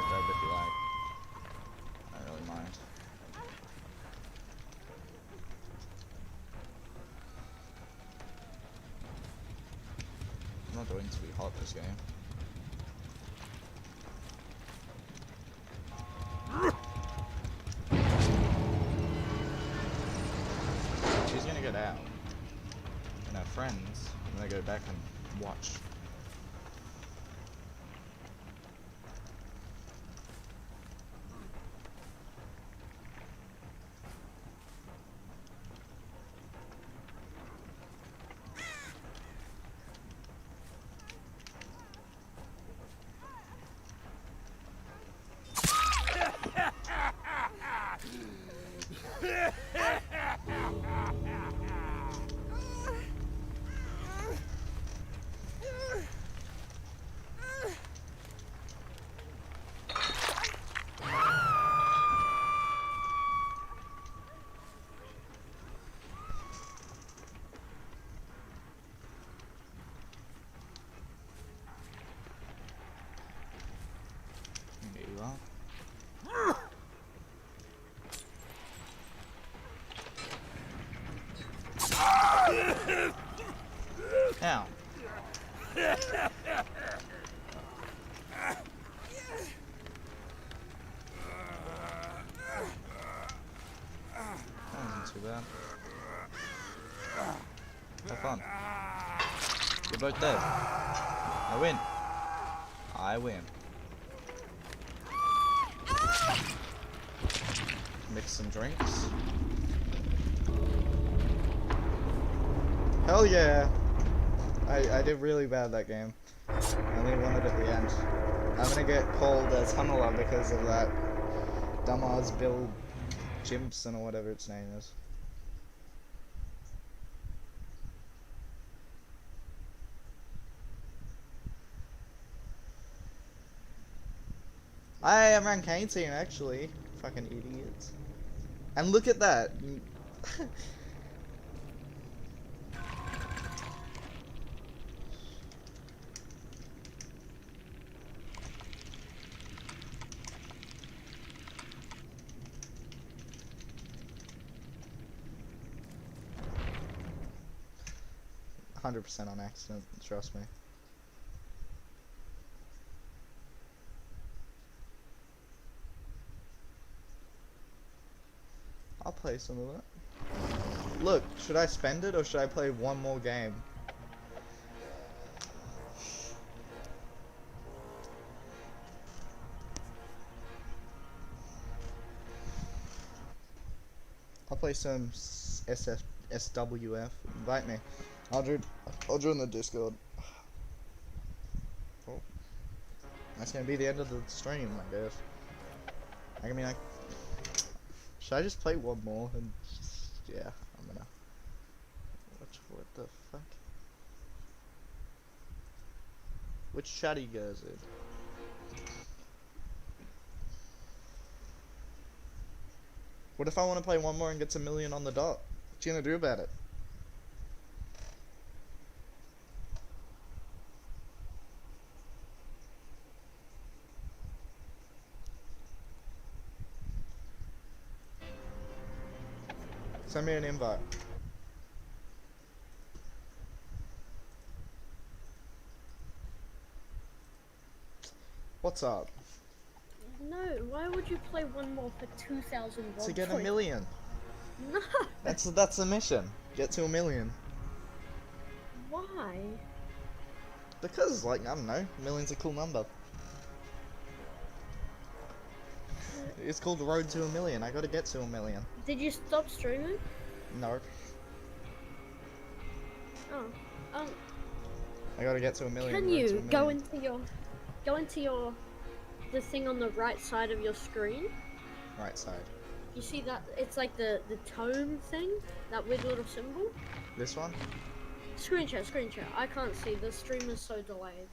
grab it if you like. I don't really mind. I'm not doing too hot this game. She's gonna get out. And her friends, I'm gonna go back and watch. There you are. Ow. That wasn't too bad. Have fun. You're both dead. I win. I win. Mix some drinks. Hell yeah! I did really bad that game. I only won it at the end. I'm gonna get called a tunneler because of that dumbass Bill Jimpson or whatever its name is. I am rank 18 actually. Fucking idiots. And look at that. 100% on accident, trust me. I'll play some of it. Look, should I spend it or should I play one more game? I'll play some SWF. Invite me. I'll join the Discord. Oh, that's gonna be the end of the stream, I guess. I mean, should I just play one more and yeah, I'm gonna. What the fuck? Which chat are you guys in? What if I want to play one more and gets a million on the dot? What you gonna do about it? Send me an invite. What's up? No, why would you play one more for 2,000 gold To get a points? million. No! That's the mission. Get to a million. Why? Because, like, I don't know, million's a cool number. It's called the Road to a Million. I gotta get to a million. Did you stop streaming? No. Oh. I gotta get to a million. Can Road to a you million. go into your the thing on the right side of your screen? Right side. You see that? It's like the tome thing, that weird little symbol. This one? Screen share. I can't see. The stream is so delayed.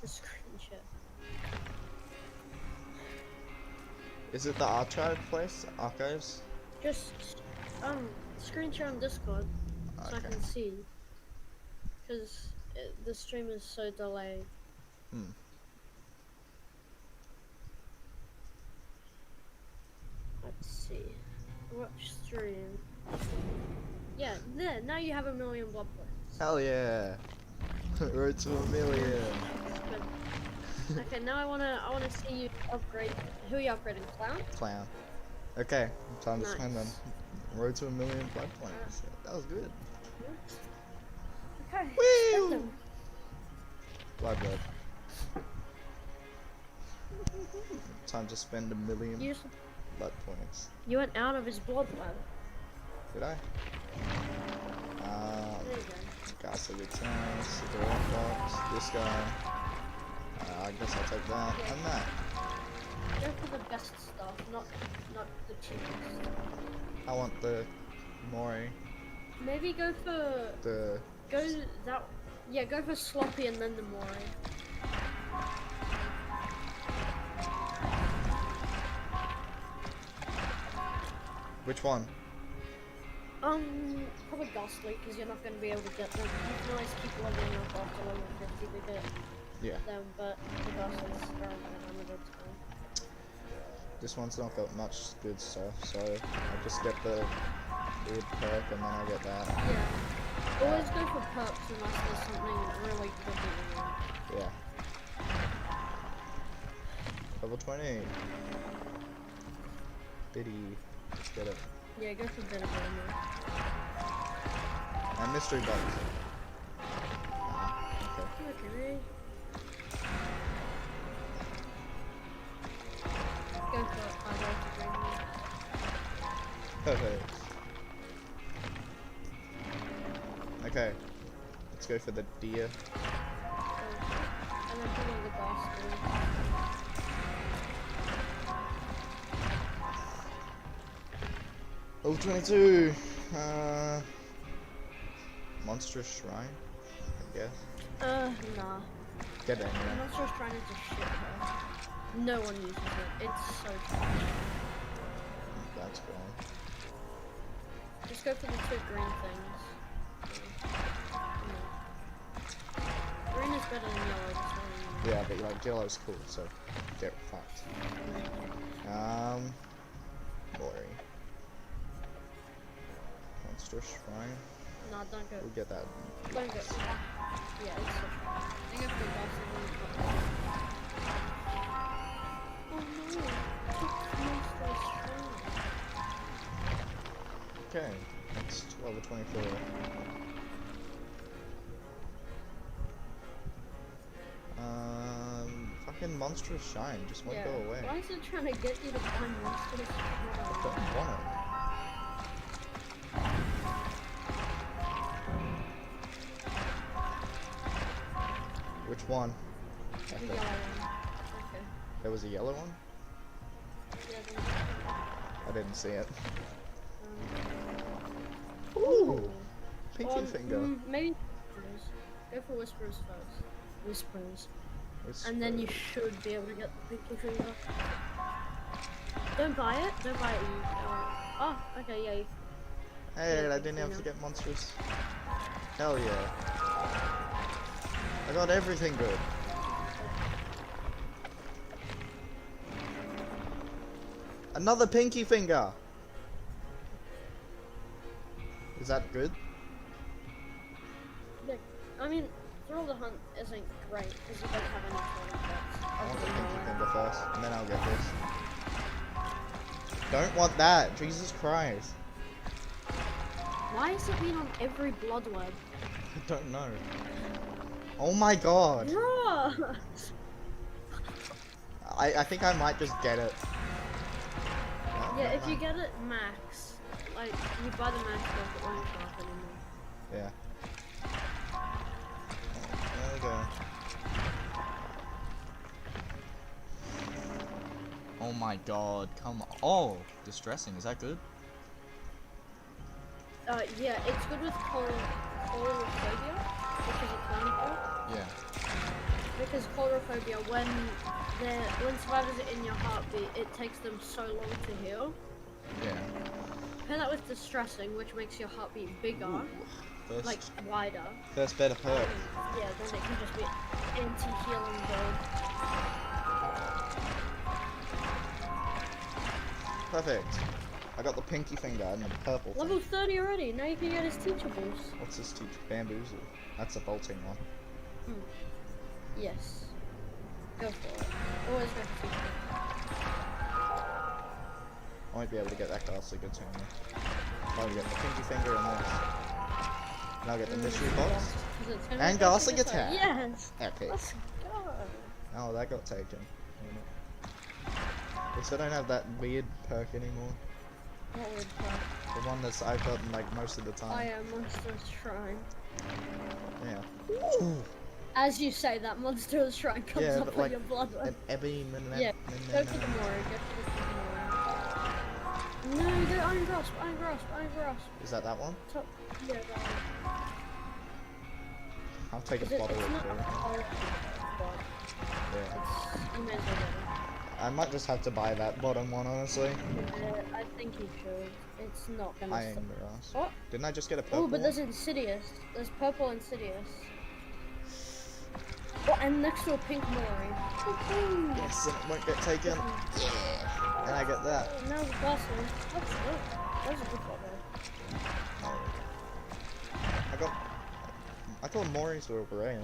The screen share. Is it the archive place? Archives? Just screen share on Discord so I Okay. can see. Because the stream is so delayed. Let's see. Watch stream. Yeah, there. Now you have a million blood points. Hell yeah! Road to a million. Good. Okay, now I wanna see you upgrade. Who are you upgrading? Clown? Clown. Okay, time to Nice. spend them. Road to a million blood points. That was good. Okay. Woo! Spend them. Blood. Time to spend a million You just blood points. you went out of his blood lab. Did I? There you go. Ghastly Returns, Cigarette Box, this guy. I guess I'll take that and that. Go for the best stuff, not the cheapest. I want the Mori, Maybe go for the go for sloppy and then the Mori. which one? Probably Ghastly, because you're not going to be able to get them. You can always keep leveling up after level 50 to get Yeah. them, but the Ghastly's around another time. This one's not got much good stuff, so I'll just get the weird perk and then I'll get that. Yeah. Always go for perks unless there's something really good in there. Yeah. Level 20. Biddy. Let's get it. Yeah, go for a bit of armor. And mystery box. Okay. Okay. Go for other Perfect. Okay. Let's go for the deer. and then put on the Ghastly. Level 22. Monstrous Shrine, I guess. Nah. Get it I'm anyway. not sure trying to just shit her. No one uses it. It's so trash. That's gone. Just go for the two green things. Green is better than yellow. So Yeah, but like yellow's cool, so get fucked. Mori. Monstrous Shrine. Nah, don't go. We'll get that. Don't go. Yeah, it's such a... I think if the boss is on top. Oh no. Monster is strong. Okay, next level 24. Fucking monstrous shine just won't Yeah. go away. Why is it trying to get you to find monsters? I don't want it. Which one? The Okay. yellow one. Okay. There was a yellow one? Yeah, I didn't see it. Ooh. Pinky finger. Maybe Whispers. Go for Whispers first. Whispers. And then you should be able to get the Pinky finger. Don't buy it. Don't buy it. Oh, okay, yeah. Hey, Yeah, I didn't have finger. to get monstrous. Hell yeah. I got everything good. Another pinky finger! Is that good? Yeah, I mean, Thrill the Hunt isn't great because you don't have any training I cards. want the pinky finger first, and then I'll get this. Don't want that! Jesus Christ. Why is it being on every blood web? I don't know. Oh my god! Bruh! I think I might just get it. No, Yeah, never if you mind. get it max, like, you buy the max book, it won't show up anymore. Yeah. There we go. Oh my god, come on. Oh, distressing, is that good? Yeah, it's good with Coulrophobia, which is a clone card. Yeah. Because Coulrophobia, when survivors are in your heartbeat, it takes them so long to heal. Yeah. Pair that with Distressing, which makes your heartbeat bigger, First, like wider. first better perk. Yeah, then it can just be anti-healing build. Perfect. I got the pinky finger and the purple Level thing. 30 already, now you can get his teachables. What's this teach? Bamboozle. That's a bolting one. Yes. Go for it. Always go for teachables. I won't be able to get that ghastly good soon. I'll get the pinky finger and this. And I'll get the mystery box. And ghastly attack. Yes! Epic. Let's go! Oh, that got taken. At least I don't have that weird perk anymore. What would that? The one that's I've gotten like most of the I time. am Monster's Shrine. Yeah. Ooh. As you say, that Monster's Shrine comes Yeah, up but with like your blood an web. ebony Yeah, go for the Mori, go for the Mori. No, go Iron Grasp, Iron Grasp, Iron Grasp. Is that one? Top, yeah, that one. I'll take a Is it, bottle it's of not it. a hard, but Yeah. it's, you may as well get I might just have to buy that bottom one, honestly. it. I think you should. It's not gonna Iron grass. What? Didn't I just get a purple Oh, but one? there's Insidious. There's purple Insidious. Oh, and next to a pink Mori. Woohoo! Yes, and it won't get taken. Yeah. And I get that. Oh, now the last one. Let's go. That was a good one, though. Oh. I thought Moris were rare.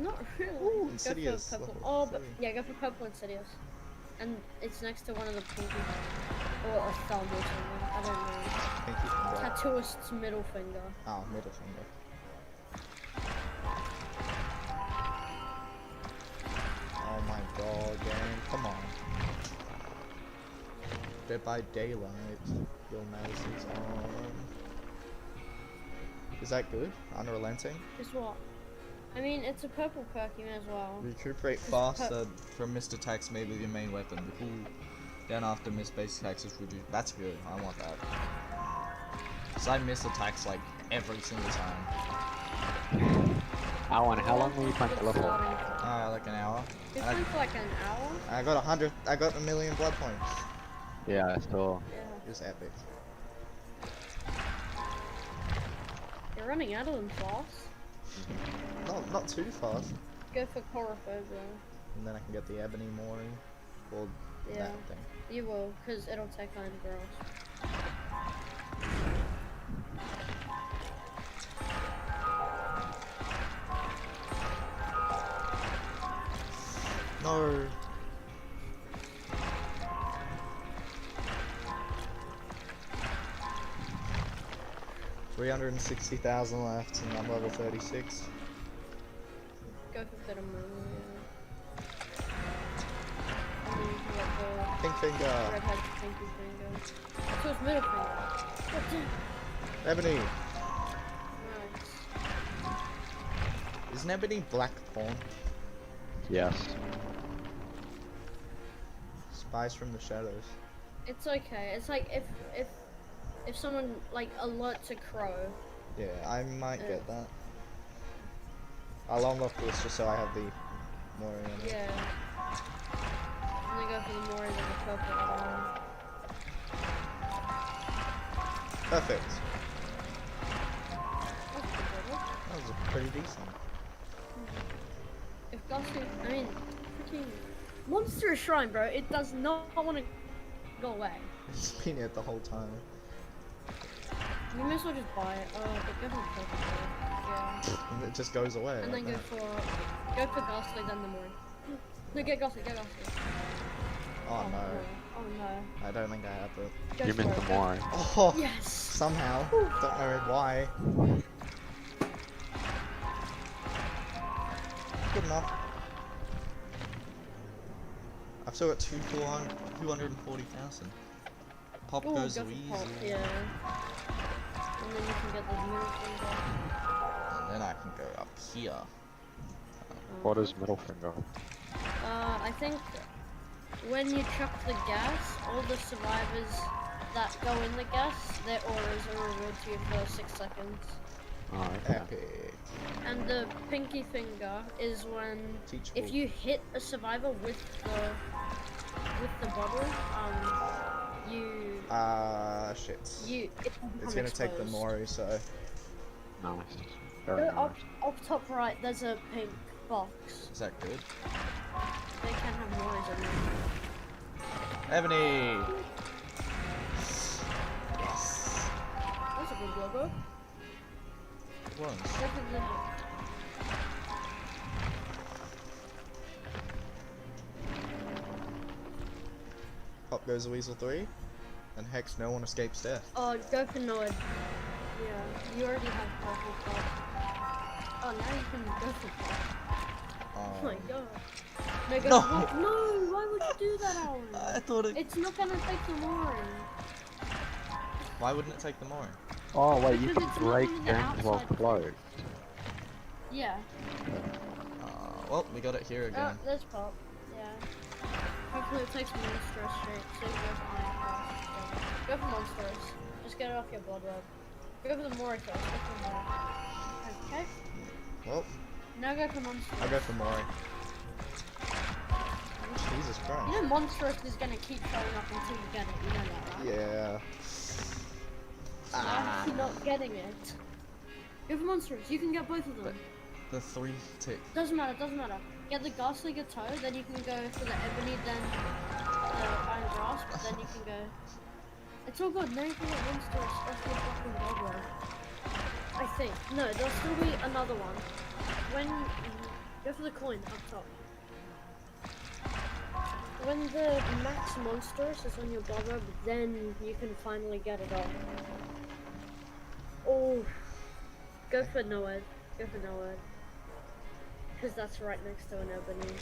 Not really. Ooh, Insidious, Go for purple. level Oh, but 3. yeah, go for purple Insidious. And it's next to one of the pinky. Or a thumb or something. I don't know. Pinky finger. Tattooist's middle finger. Oh, middle finger. Oh my god, game. Come on. Dead by Daylight. Your Madison's on. Is that good? Unrelenting? Guess what? I mean, it's a purple perk, you may as well. Recuperate faster from missed attacks made with your main weapon. The cool down after missed base attacks is reduced. That's good. I want that. Cause I miss attacks like every single time. Alan, how long were you playing Halo for? Like an hour. You've I- been for like an hour? I got 100. I got 1,000,000 blood points. Yeah, I saw. Yeah. It was epic. You're running out of them fast. Not too fast. Go for Coulrophobia. And then I can get the ebony Mori or Yeah. that thing. You will, because it'll take Iron Grasp. No. $360,000 left, and I'm level 36. Go for a bit of money. And then you can get the Pink finger. redhead pinky finger. So it's middle finger. God damn. Ebony. Nice. Isn't Ebony black porn? Yes. Spies from the shadows. It's okay. It's like if someone like alerts a crow. Yeah, I might get that. I'll unlock this just so I have the Mori on it. Yeah. And then go for the Mori and the purple one. Perfect. That's a good level. That was pretty decent. If Gusty, I mean, freaking Monster Shrine, bro. It does not want to go away. It's been here the whole time. You may as well just buy it. Oh, but go for the purple one. Yeah. And it just goes away. And like then that. go for Ghastly, then the Mori. No, get Ghastly, get Ghastly. Oh no. Oh no. I don't think I have it. Go You for missed it. the more. Oh! Yes. Somehow. Don't know why. Good enough. I've still got 240,000. Pop Ooh, goes go for easy. pop, yeah. And then you can get the middle finger. And then I can go up here. What is middle finger? I think when you chuck the gas, all the survivors that go in the gas, their auras are revealed to you for 6 seconds. Oh, okay. Epic. And the pinky finger is when Teachable. if you hit a survivor with the bubble, Shit. it can It's become gonna take the exposed. Mori, so. Nice. Very nice. Up top right, there's a pink box. Is that good? They can have noise in it. Ebony! Yes. That's a good logo. It was. Definitely. Pop goes the Weasel 3. And Hex, no one escapes death. Go for Noid. Yeah, you already have purple pop. Oh, now you can go for pop. Oh my god. Mega No. No, why would you do that, Alan? I thought it. It's not gonna take the Mori. Why wouldn't it take the Mori? Oh wait, you Because can it's not break on the games while outside. closed. Yeah. Well, we got it here Oh, again. there's pop. Yeah. Hopefully it takes Monstrous straight, so you go for Iron Cross. Go for Monstrous. Just get it off your blood rub. Go for the Mori first. Go for the Mori. Okay. Well, Now go for Monstrous. I'll go for Mori. Jesus You Christ. know Monstrous is gonna keep showing up until you get it. You know that, right? Yeah. Why is he not getting it? Go for Monstrous. You can get both of them. The 3 tick. Doesn't matter. Doesn't matter. Get the Ghastly Gateau, then you can go for the Ebony, then the Iron Grasp, then you can go. It's all good. Now you can get Monstrous off your fucking Goblin. I think. No, there'll still be another one. When go for the coin up top. When the max Monstrous is on your Goblin, then you can finally get it off. Oh, go for Noed. Go for Noed. Because that's right next to an Ebony.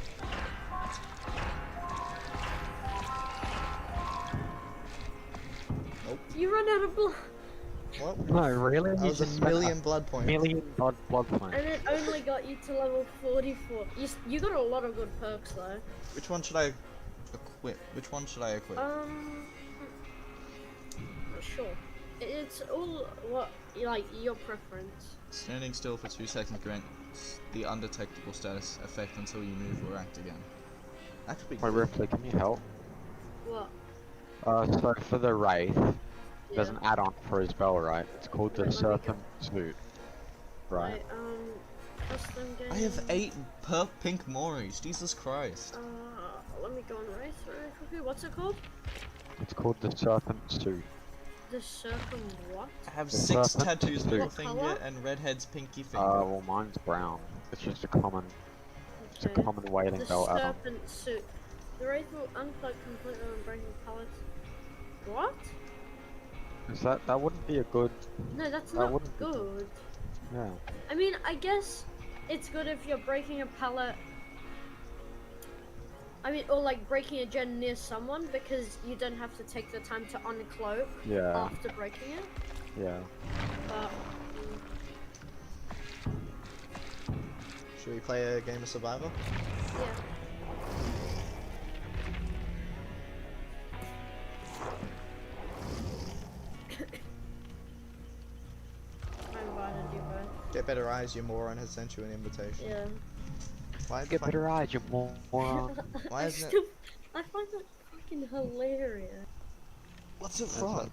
Nope. You run out of blood! What? No, really? That was a million blood points. Million blood points. And it only got you to level 44. You got a lot of good perks though. Which one should I equip? Which one should I equip? Sure. It's all what, like, your preference. Standing still for 2 seconds grants the undetectable status effect until you move or act again. That could be Wait, good. Ripley, can you help? What? So for the Wraith, there's Yeah. an add-on for his spell, right? It's called the Wait, let me Serpent Suit. Right. Wait, custom game. I have 8 pink Moris. Jesus Christ. Let me go on race really quickly. What's it called? It's called the Serpent Suit. The Serpent what? I have The 6 serpent tattoos, suit. middle What finger colour? and redhead's pinky finger. Well, mine's brown. It's just a common It's a Okay. common whaling The belt add-on. serpent suit. The wraith will unplug completely when breaking pallets. What? Is that wouldn't be a good? No, that's That not wouldn't be good. good. Yeah. I mean, I guess it's good if you're breaking a pallet. I mean, or like breaking a gen near someone because you don't have to take the time to uncloak Yeah. after breaking it. Yeah. But Should we play a game of Survivor? yeah. I invited you both. Get better eyes, you moron has sent you an invitation. Yeah. Why the Get fuck- better eyes, you moron. Why I isn't it- still, I find that fucking hilarious. What's it That's from? like-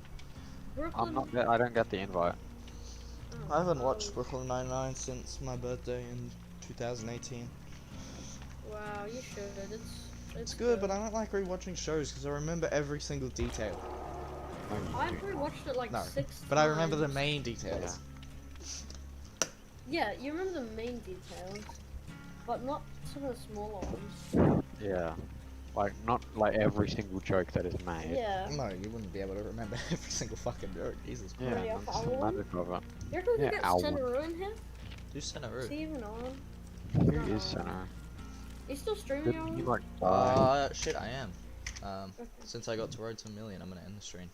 Brooklyn. I'm not. I don't get the invite. Oh, I haven't oh, watched Brooklyn Nine-Nine since my birthday in 2018. Wow, you should. It's good, but I don't like rewatching shows because I remember every single detail. No, you I've do. rewatched it like No, 6 times. but I remember the main details. Yeah, you remember the main details, but not some of the smaller ones. Yeah. Like not like every single joke that is made. Yeah. No, you wouldn't be able to remember every single fucking joke. Jesus Yeah. Christ. Yeah, That's for the Owl. magic of it. You reckon we Yeah, can get Owl. Senaru in here? Who's Senaru? Is he even on? Who is Senna? He's still streaming Didn't on? he like die? Shit, I am. Since I got to Road to a Million, I'm gonna end the stream.